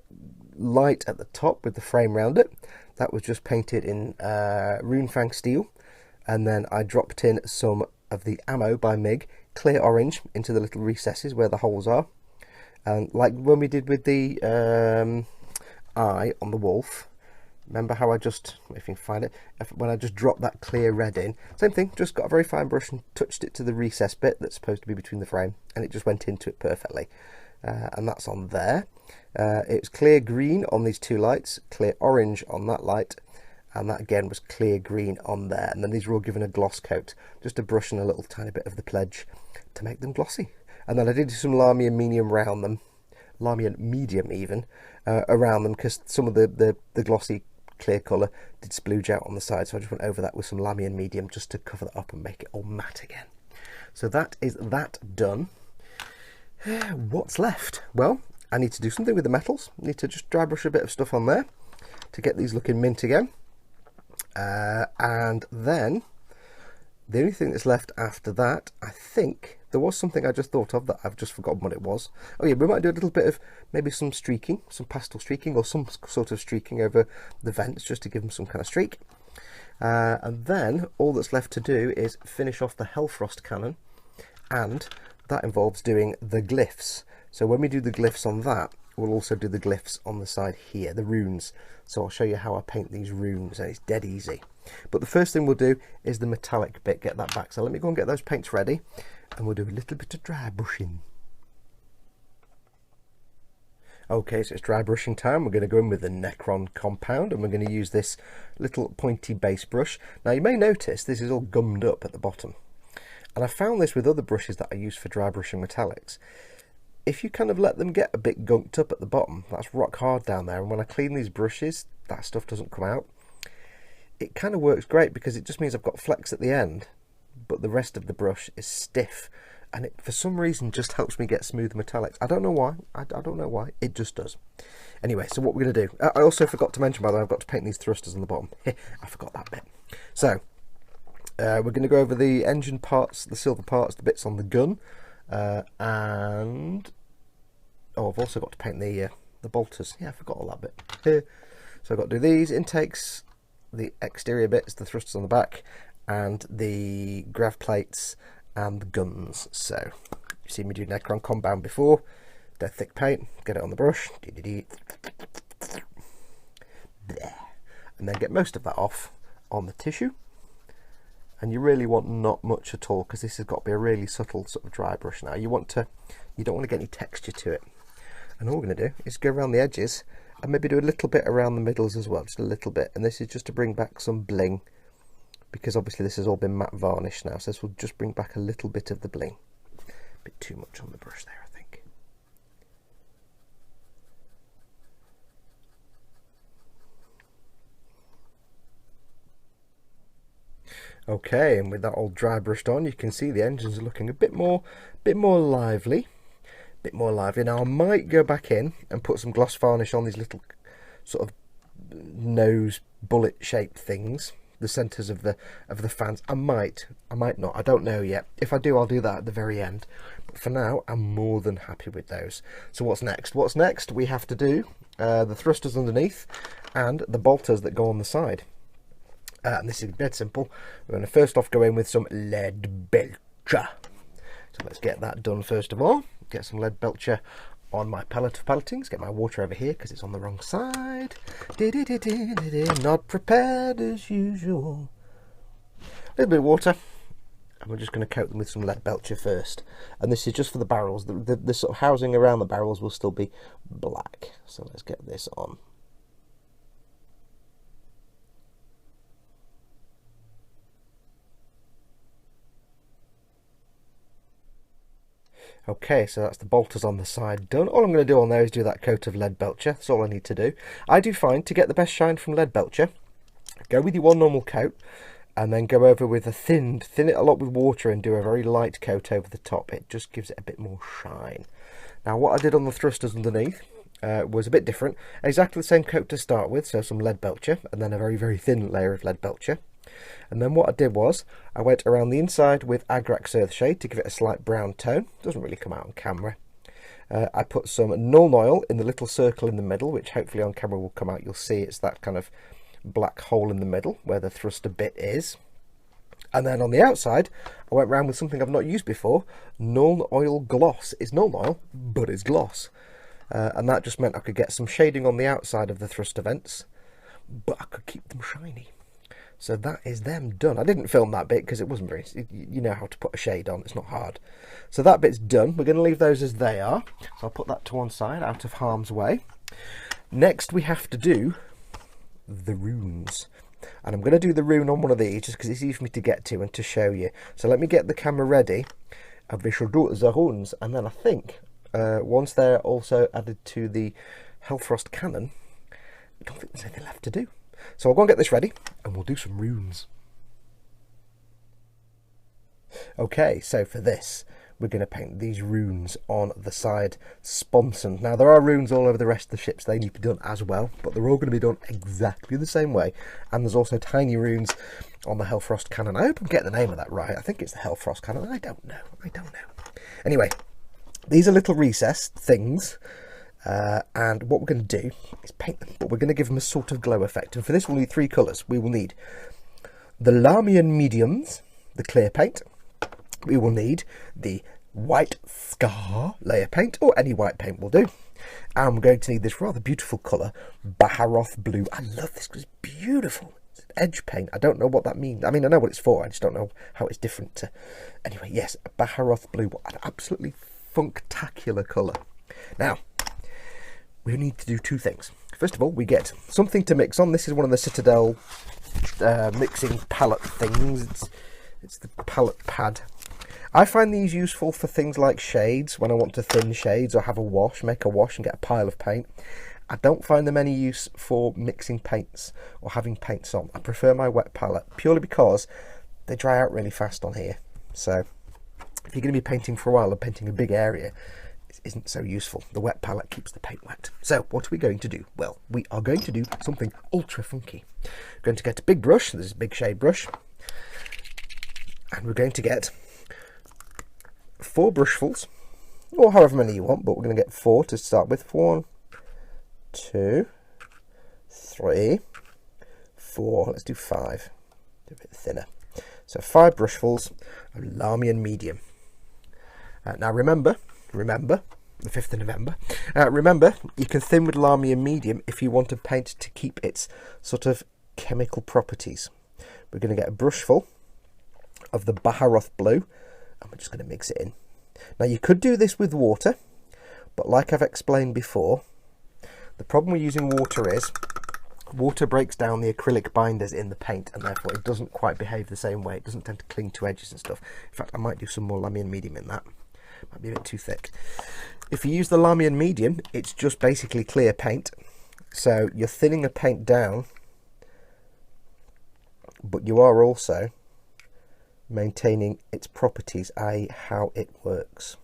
light at the top with the frame round it, that was just painted in Runefang steel. And then I dropped in some of the ammo by MIG, clear orange, into the little recesses where the holes are. And like when we did with the eye on the wolf, remember how I just, if you can find it, when I just dropped that clear red in, same thing, just got a very fine brush and touched it to the recess bit that's supposed to be between the frame, and it just went into it perfectly. And that's on there. It's clear green on these two lights, clear orange on that light, and that again was clear green on there. And then these were all given a gloss coat, just a brush and a little tiny bit of the pledge to make them glossy. And then I did some Lamian medium around them, Lamian medium even, around them, because some of the glossy clear colour did splooge out on the side, so I just went over that with some Lamian medium just to cover that up and make it all matte again. So that is that done. What's left? Well, I need to do something with the metals. I need to just dry brush a bit of stuff on there to get these looking mint again. And then the only thing that's left after that, I think, there was something I just thought of that I've just forgotten what it was. Oh yeah, we might do a little bit of maybe some streaking, some pastel streaking, or some sort of streaking over the vents just to give them some kind of streak. And then all that's left to do is finish off the Hellfrost cannon, and that involves doing the glyphs. So when we do the glyphs on that, we'll also do the glyphs on the side here, the runes. So I'll show you how I paint these runes, and it's dead easy. But the first thing we'll do is the metallic bit, get that back. So let me go and get those paints ready, and we'll do a little bit of dry brushing. Okay, so it's dry brushing time. We're going to go in with the Necron compound, and we're going to use this little pointy base brush. Now you may notice this is all gummed up at the bottom. And I found this with other brushes that I use for dry brushing metallics. If you kind of let them get a bit gunked up at the bottom, that's rock hard down there, and when I clean these brushes, that stuff doesn't come out. It kind of works great because it just means I've got flecks at the end, but the rest of the brush is stiff, and it for some reason just helps me get smooth metallics. I don't know why. I don't know why. It just does. Anyway, so what we're going to do, I also forgot to mention, by the way, I've got to paint these thrusters on the bottom. I forgot that bit. So we're going to go over the engine parts, the silver parts, the bits on the gun, and oh, I've also got to paint the bolters. Yeah, I forgot all that bit. So I've got to do these intakes, the exterior bits, the thrusters on the back, and the grav plates and the guns. So you've seen me do Necron compound before. They're thick paint, get it on the brush, and then get most of that off on the tissue. And you really want not much at all, because this has got to be a really subtle sort of dry brush now. You don't want to get any texture to it. And all we're going to do is go around the edges and maybe do a little bit around the middles as well, just a little bit. And this is just to bring back some bling, because obviously this has all been matte varnish now, so this will just bring back a little bit of the bling. A bit too much on the brush there, I think. Okay, and with that all dry brushed on, you can see the engines are looking a bit more lively. Now I might go back in and put some gloss varnish on these little sort of nose bullet shaped things, the centres of the fans. I might not, I don't know yet. If I do, I'll do that at the very end. But for now, I'm more than happy with those. So what's next? What's next? We have to do the thrusters underneath and the bolters that go on the side. And this is dead simple. We're going to first off go in with some lead belcher. So let's get that done first of all. Get some lead belcher on my palette of palletings. Get my water over here because it's on the wrong side. Not prepared as usual. A little bit of water. And we're just going to coat them with some lead belcher first. And this is just for the barrels. The sort of housing around the barrels will still be black. So let's get this on. Okay, so that's the bolters on the side done. All I'm going to do on there is do that coat of lead belcher. That's all I need to do. I do find to get the best shine from lead belcher, go with your one normal coat and then go over with a thin it a lot with water and do a very light coat over the top. It just gives it a bit more shine. Now what I did on the thrusters underneath was a bit different. Exactly the same coat to start with, so some lead belcher and then a very, very thin layer of lead belcher. And then what I did was I went around the inside with Agrax Earthshade to give it a slight brown tone. Doesn't really come out on camera. I put some Nuln Oil in the little circle in the middle, which hopefully on camera will come out. You'll see it's that kind of black hole in the middle where the thruster bit is. And then on the outside I went around with something I've not used before, Nuln Oil Gloss. It's Nuln Oil but it's gloss, and that just meant I could get some shading on the outside of the thruster vents but I could keep them shiny. So that is them done. I didn't film that bit because it wasn't very, you know how to put a shade on, it's not hard. So that bit's done. We're going to leave those as they are, so I'll put that to one side out of harm's way. Next we have to do the runes, and I'm going to do the rune on one of these just because it's easy for me to get to and to show you. So let me get the camera ready and we shall do the runes, and then I think once they're also added to the Hellfrost cannon, I don't think there's anything left to do. So I'll go and get this ready and we'll do some runes. Okay, so for this we're going to paint these runes on the side sponson. Now there are runes all over the rest of the ships, they need to be done as well, but they're all going to be done exactly the same way. And there's also tiny runes on the Hellfrost cannon. I hope I'm getting the name of that right. I think it's the Hellfrost cannon. I don't know. Anyway, these are little recessed things, and what we're going to do is paint them, but we're going to give them a sort of glow effect. And for this we'll need three colours. We will need the Lamian mediums, the clear paint. We will need the white scar layer paint, or any white paint will do. And we're going to need this rather beautiful colour, Baharoth blue. I love this because it's beautiful. It's edge paint. I don't know what that means. I mean, I know what it's for, I just don't know how it's different to... Anyway, yes, Baharoth blue. What an absolutely funktacular colour. Now, we need to do two things. First of all, we get something to mix on. This is one of the Citadel mixing palette things. It's the palette pad. I find these useful for things like shades, when I want to thin shades or have a wash, make a wash and get a pile of paint. I don't find them any use for mixing paints or having paints on. I prefer my wet palette purely because they dry out really fast on here. So if you're going to be painting for a while and painting a big area, it isn't so useful. The wet palette keeps the paint wet. So what are we going to do? Well, we are going to do something ultra funky. We're going to get a big brush. This is a big shade brush. And we're going to get 4 brushfuls, or however many you want, but we're going to get 4 to start with. 1, 2, 3, 4. Let's do 5. Do a bit thinner. So 5 brushfuls of Lamian medium. Now remember, the 5th of November. Remember, you can thin with Lamian medium if you want a paint to keep its sort of chemical properties. We're going to get a brushful of the Baharoth blue, and we're just going to mix it in. Now you could do this with water, but like I've explained before, the problem with using water is water breaks down the acrylic binders in the paint, and therefore it doesn't quite behave the same way. It doesn't tend to cling to edges and stuff. In fact, I might do some more Lamian medium in that. Might be a bit too thick. If you use the Lamian medium, it's just basically clear paint, so you're thinning the paint down, but you are also maintaining its properties, i.e. how it works.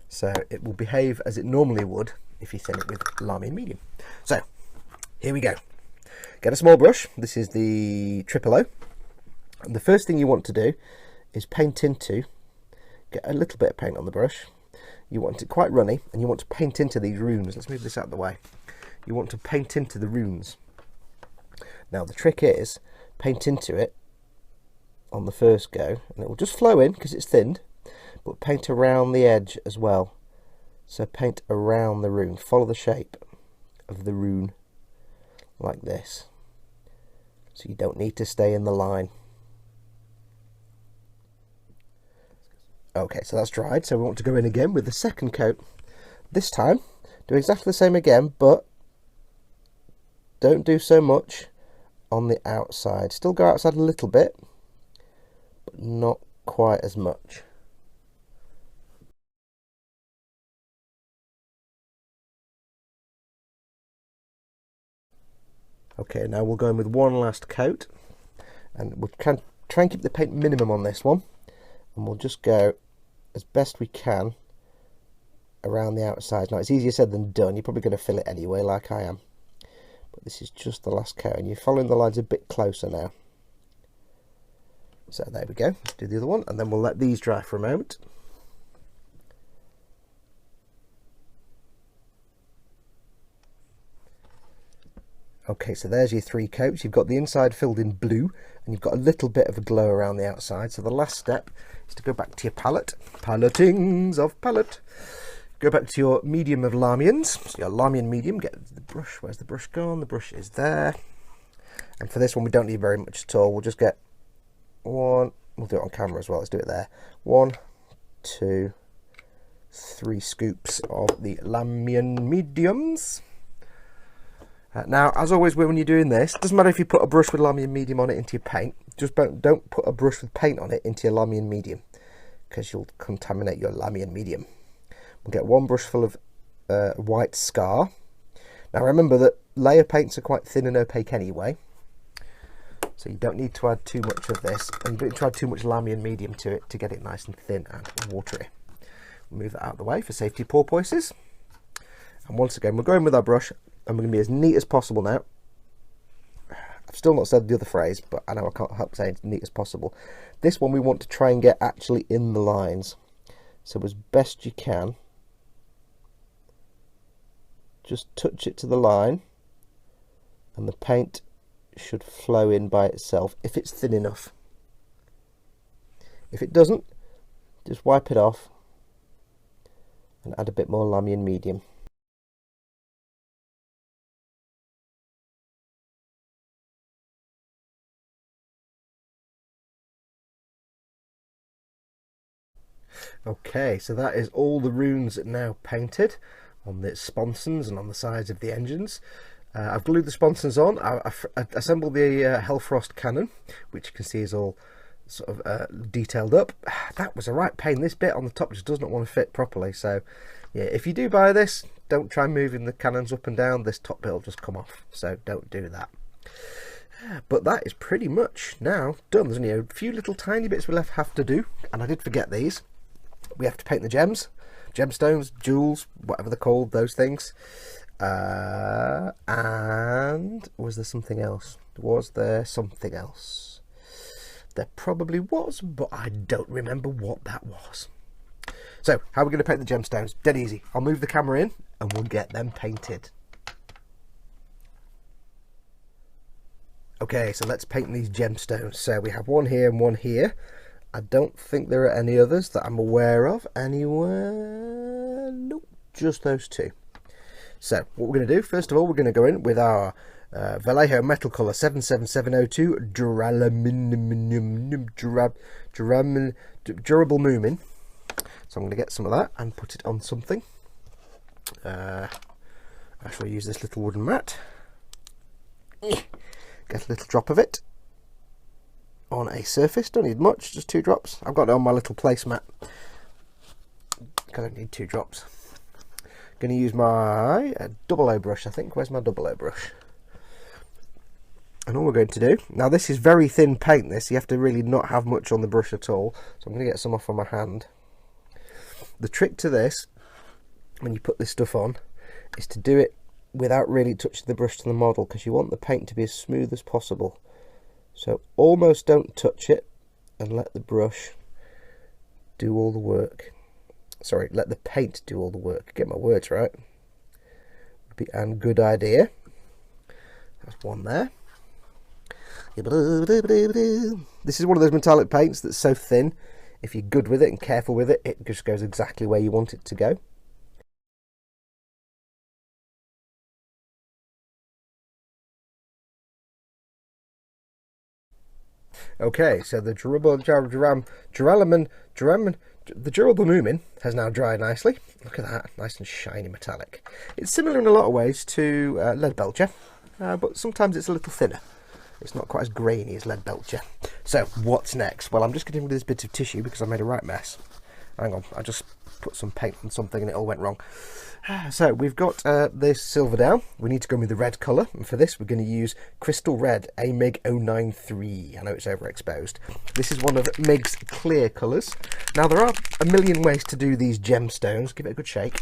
So it will behave as it normally would if you thin it with Lamian medium. So here we go. Get a small brush. This is the Triple O. And the first thing you want to do is paint into, get a little bit of paint on the brush. You want it quite runny, and you want to paint into these runes. Let's move this out of the way. You want to paint into the runes. Now the trick is, paint into it on the first go, and it will just flow in because it's thinned, but paint around the edge as well. So paint around the rune, follow the shape of the rune like this, so you don't need to stay in the line. Okay, so that's dried, so we want to go in again with the second coat. This time do exactly the same again, but don't do so much on the outside. Still go outside a little bit, but not quite as much. Okay, now we'll go in with one last coat, and we'll try and keep the paint minimum on this one, and we'll just go as best we can around the outside. Now it's easier said than done, you're probably going to fill it anyway like I am, but this is just the last coat and you're following the lines a bit closer now. So there we go, let's do the other one and then we'll let these dry for a moment. Okay, so there's your 3 coats. You've got the inside filled in blue and you've got a little bit of a glow around the outside. So the last step is to go back to your palette. Paletings of palette. Go back to your medium of Lamians. So your Lamian medium, get the brush. Where's the brush gone? The brush is there. And for this one, we don't need very much at all. We'll just get one. We'll do it on camera as well. Let's do it there. 1, 2, 3 scoops of the Lamian mediums. Now, as always, when you're doing this, it doesn't matter if you put a brush with Lamian medium on it into your paint. Just don't put a brush with paint on it into your Lamian medium, because you'll contaminate your Lamian medium. We'll get 1 brush full of white scar. Now, remember that layer paints are quite thin and opaque anyway, so you don't need to add too much of this, and you don't need to add too much Lamian medium to it to get it nice and thin and watery. We'll move that out of the way for safety porpoises. And once again, we're going with our brush. And we're going to be as neat as possible now. I've still not said the other phrase, but I know I can't help saying as neat as possible. This one we want to try and get actually in the lines. So as best you can, just touch it to the line and the paint should flow in by itself if it's thin enough. If it doesn't, just wipe it off and add a bit more Lamian medium. Okay, so that is all the runes now painted on the sponsons and on the sides of the engines. I've glued the sponsons on. I've assembled the Hellfrost cannon, which you can see is all sort of detailed up. That was a right pain. This bit on the top just does not want to fit properly. So yeah, if you do buy this, don't try moving the cannons up and down. This top bit will just come off, so don't do that. But that is pretty much now done. There's only a few little tiny bits we have to do, and I did forget these. We have to paint the gems, gemstones, jewels, whatever they're called, those things. And was there something else? Was there something else? There probably was, but I don't remember what that was. So, how are we going to paint the gemstones? Dead easy. I'll move the camera in and we'll get them painted. Okay, so let's paint these gemstones. So we have one here and one here. I don't think there are any others that I'm aware of anywhere. Nope, just those 2. So what we're going to do, first of all, we're going to go in with our Vallejo Metal Colour 77702 Durable Moomin. So I'm going to get some of that and put it on something. I shall use this little wooden mat. Get a little drop of it on a surface. Don't need much, just 2 drops. I've got it on my little placemat. I don't need 2 drops. Going to use my double O brush, I think. Where's my double O brush? And all we're going to do, now this is very thin paint, this, you have to really not have much on the brush at all, so I'm going to get some off on my hand. The trick to this, when you put this stuff on, is to do it without really touching the brush to the model, because you want the paint to be as smooth as possible. So almost don't touch it and let the brush do all the work. Sorry, let the paint do all the work. Get my words right. Would be a good idea. That's one there. This is one of those metallic paints that's so thin, if you're good with it and careful with it, it just goes exactly where you want it to go. Okay, so the durable Moomin has now dried nicely. Look at that, nice and shiny metallic. It's similar in a lot of ways to lead belcher, but sometimes it's a little thinner. It's not quite as grainy as lead belcher. So what's next? Well, I'm just getting rid of this bit of tissue because I made a right mess. Hang on, I just put some paint on something and it all went wrong. So we've got this silver down. We need to go with the red colour, and for this we're going to use Crystal Red AMIG 093. I know it's overexposed. This is one of MIG's clear colours. Now there are a million ways to do these gemstones. Give it a good shake.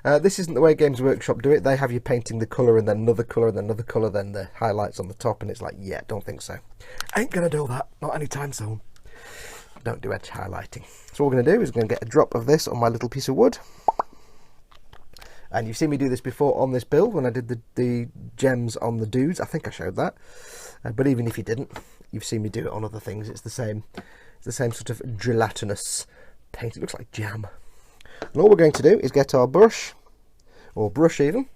This isn't the way Games Workshop do it. They have you painting the colour and then another colour and then another colour, then the highlights on the top, and it's like, yeah, don't think so. Ain't going to do that, not anytime soon. Don't do edge highlighting. So what we're going to do is we're going to get a drop of this on my little piece of wood. And you've seen me do this before on this build when I did the gems on the dudes. I think I showed that. But even if you didn't, you've seen me do it on other things. It's the same sort of gelatinous paint. It looks like jam. And all we're going to do is get our brush, or brush even,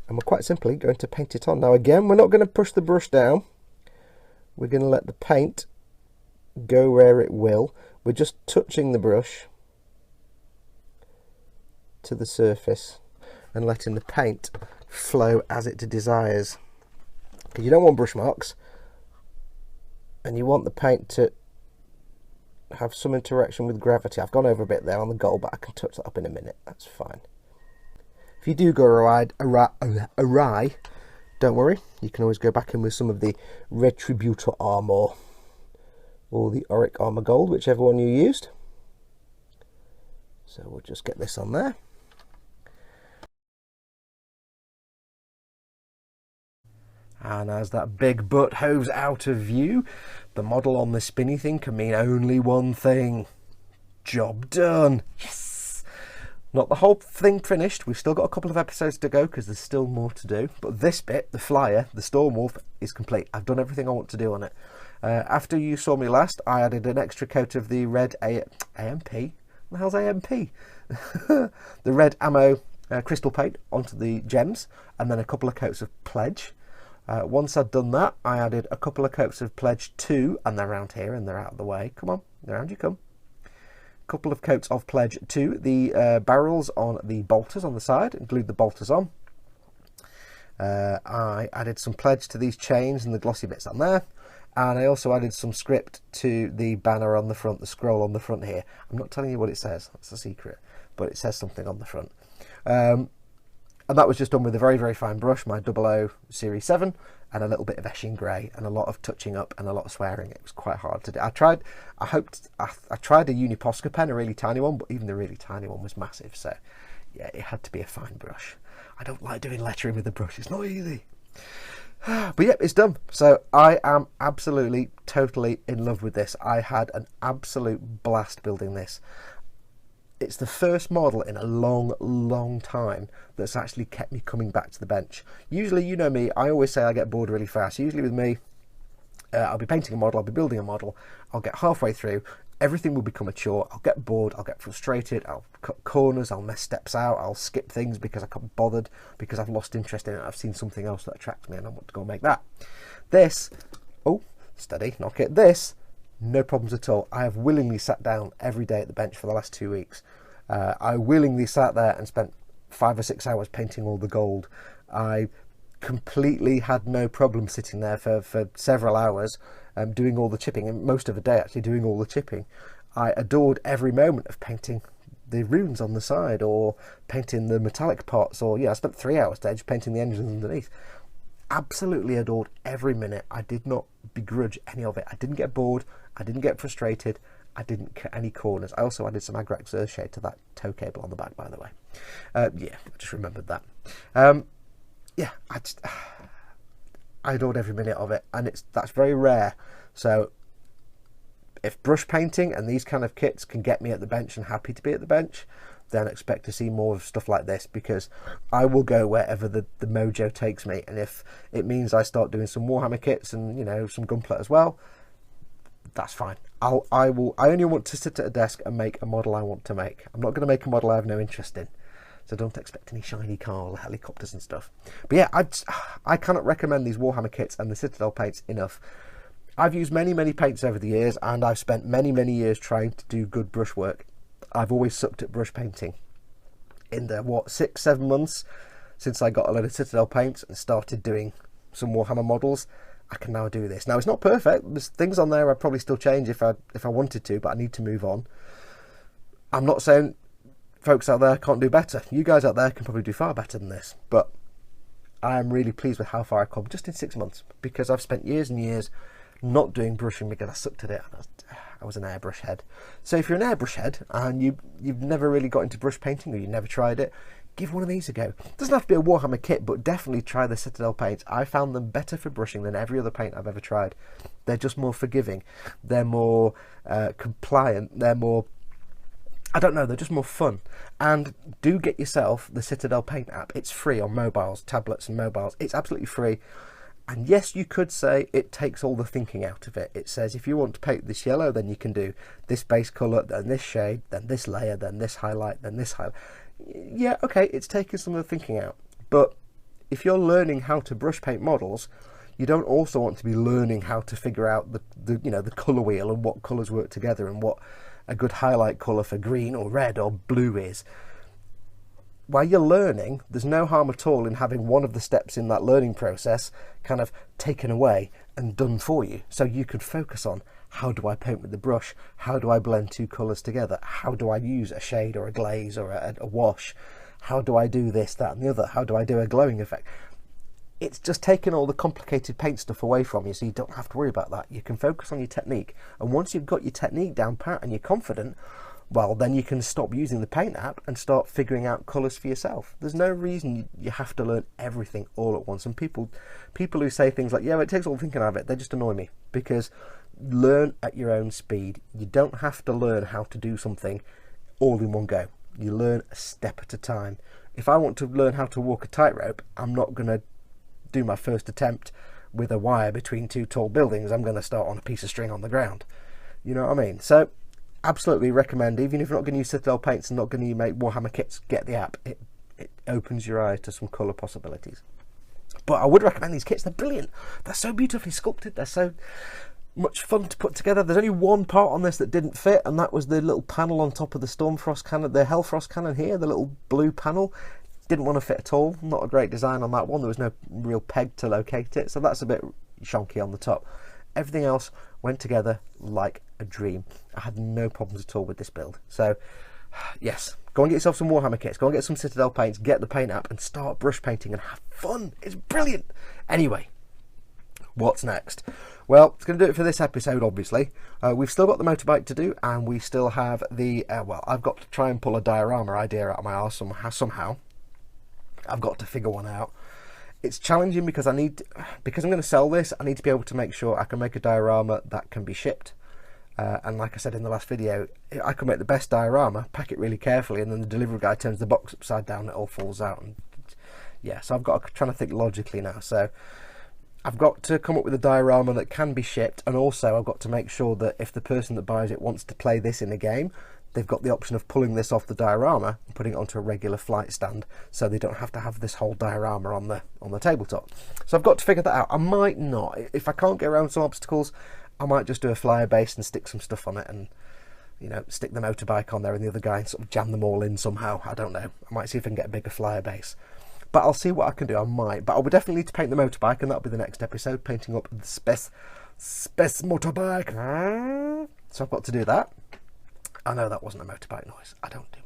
and we're quite simply going to paint it on. Now again, we're not going to push the brush down. We're going to let the paint go where it will. We're just touching the brush to the surface and letting the paint flow as it desires, because you don't want brush marks and you want the paint to have some interaction with gravity. I've gone over a bit there on the goal, but I can touch that up in a minute. That's fine. If you do go awry, don't worry, you can always go back in with some of the Retributor armor or the Auric Armor Gold, whichever one you used. So we'll just get this on there. And as that big butt hoves out of view, the model on the spinny thing can mean only one thing. Job done. Yes! Not the whole thing finished. We've still got a couple of episodes to go because there's still more to do. But this bit, the flyer, the Stormwolf, is complete. I've done everything I want to do on it. After you saw me last, I added an extra coat of the red AMP. What the hell's AMP? The red ammo crystal paint onto the gems, and then a couple of coats of Pledge. Once I'd done that, I added a couple of coats of Pledge 2, and they're around here and they're out of the way. Come on, around you come. A couple of coats of Pledge 2, the barrels on the bolters on the side, and glued the bolters on. I added some Pledge to these chains and the glossy bits on there. And I also added some script to the banner on the front, the scroll on the front here. I'm not telling you what it says, that's a secret, but it says something on the front. And that was just done with a very, very fine brush, my 00 Series 7, and a little bit of Eshin Grey, and a lot of touching up and a lot of swearing. It was quite hard to do. I tried a Uniposca pen, a really tiny one, but even the really tiny one was massive. So yeah, it had to be a fine brush. I don't like doing lettering with a brush, it's not easy. But yeah, it's done. So I am absolutely, totally in love with this. I had an absolute blast building this. It's the first model in a long, long time that's actually kept me coming back to the bench. Usually, you know me, I always say I get bored really fast. Usually with me, I'll be painting a model, I'll be building a model, I'll get halfway through, everything will become a chore, I'll get bored, I'll get frustrated, I'll cut corners, I'll mess steps out, I'll skip things because I can't be bothered, because I've lost interest in it, I've seen something else that attracts me and I want to go and make that. This, oh, steady, knock it, this, no problems at all. I have willingly sat down every day at the bench for the last 2 weeks. I willingly sat there and spent 5 or 6 hours painting all the gold. I completely had no problem sitting there for several hours doing all the chipping, and most of the day actually doing all the chipping. I adored every moment of painting the runes on the side or painting the metallic parts, or yeah, I spent 3 hours there just painting the engines underneath. Absolutely adored every minute. I did not begrudge any of it. I didn't get bored, I didn't get frustrated, I didn't cut any corners. I also added some Agrax Earthshade to that tow cable on the back, by the way. Yeah, I just remembered that. Yeah, I adored every minute of it, and that's very rare. So if brush painting and these kind of kits can get me at the bench and happy to be at the bench, then expect to see more of stuff like this, because I will go wherever the mojo takes me. And if it means I start doing some Warhammer kits and, you know, some Gunpla as well, that's fine. I only want to sit at a desk and make a model I want to make. I'm not going to make a model I have no interest in. So don't expect any shiny car or helicopters and stuff. But yeah, I cannot recommend these Warhammer kits and the Citadel paints enough. I've used many, many paints over the years, and I've spent many, many years trying to do good brushwork. I've always sucked at brush painting. In the, 6-7 months since I got a load of Citadel paints and started doing some Warhammer models, I can now do this. Now, it's not perfect. There's things on there I'd probably still change if I wanted to, but I need to move on. I'm not saying folks out there can't do better. You guys out there can probably do far better than this, but I am really pleased with how far I've come just in 6 months, because I've spent years and years not doing brushing because I sucked at it. I was an airbrush head. So if you're an airbrush head and you've never really got into brush painting, or you've never tried it, give one of these a go. It doesn't have to be a Warhammer kit, but definitely try the Citadel paints. I found them better for brushing than every other paint I've ever tried. They're just more forgiving. They're more compliant. They're more, I don't know, they're just more fun. And do get yourself the Citadel paint app. It's free on mobiles, tablets and mobiles. It's absolutely free. And yes, you could say it takes all the thinking out of it. It says if you want to paint this yellow, then you can do this base colour, then this shade, then this layer, then this highlight, then this highlight. Yeah, okay, it's taking some of the thinking out. But if you're learning how to brush paint models, you don't also want to be learning how to figure out the colour wheel and what colours work together and what a good highlight colour for green or red or blue is. While you're learning, there's no harm at all in having one of the steps in that learning process kind of taken away and done for you, so you could focus on, how do I paint with the brush? How do I blend two colours together? How do I use a shade or a glaze or a wash? How do I do this, that and the other? How do I do a glowing effect? It's just taking all the complicated paint stuff away from you, so you don't have to worry about that. You can focus on your technique, and once you've got your technique down pat and you're confident, well, then you can stop using the paint app and start figuring out colours for yourself. There's no reason you have to learn everything all at once. And people who say things like, yeah, it takes all the thinking out of it, they just annoy me, because learn at your own speed. You don't have to learn how to do something all in one go. You learn a step at a time. If I want to learn how to walk a tightrope, I'm not going to do my first attempt with a wire between two tall buildings. I'm going to start on a piece of string on the ground. You know what I mean? So absolutely recommend, even if you're not going to use Citadel paints and not going to make Warhammer kits, get the app. It opens your eyes to some colour possibilities. But I would recommend these kits. They're brilliant. They're so beautifully sculpted. They're so much fun to put together. There's only one part on this that didn't fit, and that was the little panel on top of the Stormfrost cannon, the Hellfrost cannon here, the little blue panel. Didn't want to fit at all. Not a great design on that one. There was no real peg to locate it, so that's a bit shonky on the top. Everything else went together like a dream. I had no problems at all with this build. So yes, go and get yourself some Warhammer kits, go and get some Citadel paints, get the paint app and start brush painting and have fun. It's brilliant. Anyway, what's next? Well, it's going to do it for this episode, obviously. We've still got the motorbike to do, and we still have the well, I've got to try and pull a diorama idea out of my arse somehow. I've got to figure one out. It's challenging because I'm going to sell this, I need to be able to make sure I can make a diorama that can be shipped. And like I said in the last video, I can make the best diorama, pack it really carefully, and then the delivery guy turns the box upside down and it all falls out. And yeah, so I've got to try to think logically now. So I've got to come up with a diorama that can be shipped, and also I've got to make sure that if the person that buys it wants to play this in a game, they've got the option of pulling this off the diorama and putting it onto a regular flight stand, so they don't have to have this whole diorama on the tabletop. So I've got to figure that out. I might not. If I can't get around some obstacles, I might just do a flyer base and stick some stuff on it, and stick the motorbike on there and the other guy and sort of jam them all in somehow. I don't know. I might see if I can get a bigger flyer base. But I'll see what I can do. I might. But I will definitely need to paint the motorbike, and that'll be the next episode, painting up the spec motorbike. So I've got to do that. I know that wasn't a motorbike noise. I don't do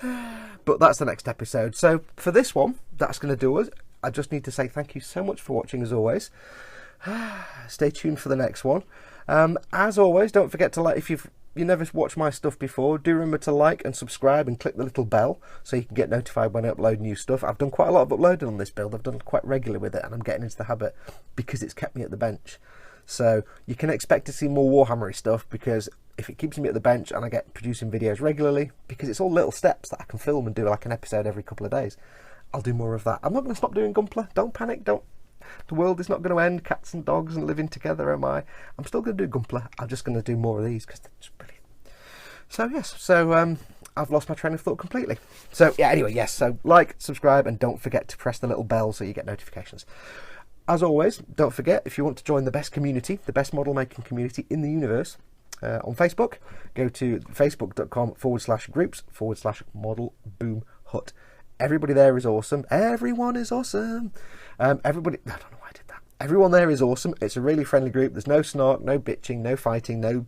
motorbikes. But that's the next episode. So for this one, that's going to do us. I just need to say thank you so much for watching, as always. Stay tuned for the next one. As always, don't forget to like, if you never watched my stuff before, do remember to like and subscribe and click the little bell so you can get notified when I upload new stuff. I've done quite a lot of uploading on this build. I've done quite regular with it, and I'm getting into the habit because it's kept me at the bench. So you can expect to see more Warhammery stuff, because if it keeps me at the bench and I get producing videos regularly, because it's all little steps that I can film and do like an episode every couple of days, I'll do more of that. I'm not going to stop doing Gunpla. Don't panic. The world is not going to end. Cats and dogs and living together, am I? I'm still going to do Gunpla. I'm just going to do more of these because they're just brilliant. So yes, I've lost my train of thought completely. So yeah, anyway, yes, so like, subscribe, and don't forget to press the little bell so you get notifications. As always, don't forget, if you want to join the best community, the best model making community in the universe, on Facebook, go to facebook.com/groups/model boom hut. Everybody there is awesome. Everyone is awesome. Everybody, I don't know why I did that. Everyone there is awesome. It's a really friendly group. There's no snark, no bitching, no fighting, no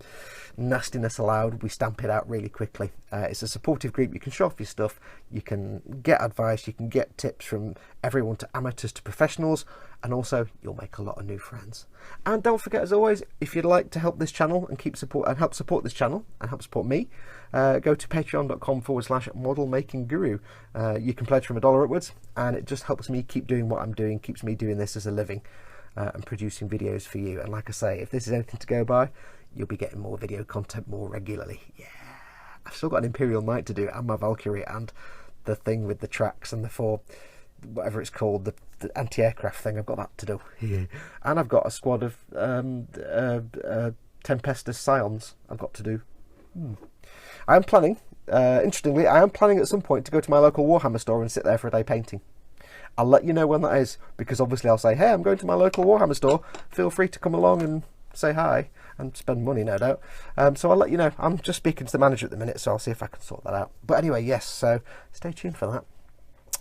nastiness allowed. We stamp it out really quickly. It's a supportive group. You can show off your stuff, you can get advice, you can get tips from everyone, to amateurs to professionals, and also you'll make a lot of new friends. And don't forget, as always, if you'd like to help this channel and help support this channel and help support me, go to patreon.com/model making guru. You can pledge from $1 upwards, and it just helps me keep doing what I'm doing, keeps me doing this as a living, and producing videos for you. And like I say, if this is anything to go by, you'll be getting more video content more regularly. Yeah, I've still got an Imperial Knight to do, and my Valkyrie, and the thing with the tracks and the four, whatever it's called, the anti-aircraft thing. I've got that to do. Yeah. And I've got a squad of Tempestus Scions I've got to do. I am planning, interestingly, I am planning at some point to go to my local Warhammer store and sit there for a day painting. I'll let you know when that is, because obviously I'll say, hey, I'm going to my local Warhammer store, feel free to come along and say hi, and spend money, no doubt. So I'll let you know. I'm just speaking to the manager at the minute, so I'll see if I can sort that out. But anyway, yes, so stay tuned for that.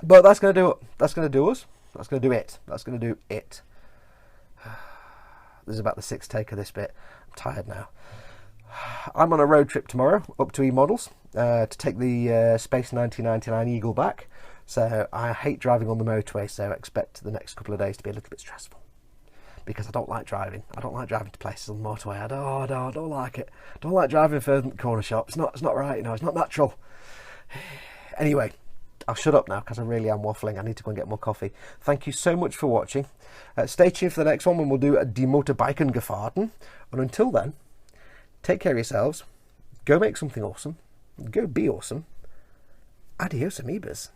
But that's going to do it. That's going to do us. That's going to do it. That's going to do it. This is about the 6th take of this bit. I'm tired now. I'm on a road trip tomorrow up to E-Models to take the Space 1999 Eagle back. So I hate driving on the motorway, so I expect the next couple of days to be a little bit stressful, because I don't like driving. I don't like driving to places on the motorway. I don't like it. I don't like driving further than the corner shop. It's not right, you know. It's not natural. Anyway, I'll shut up now because I really am waffling. I need to go and get more coffee. Thank you so much for watching. Stay tuned for the next one when we'll do a Die Motorbiken Gefahrten. And until then, take care of yourselves. Go make something awesome. Go be awesome. Adios, amoebas.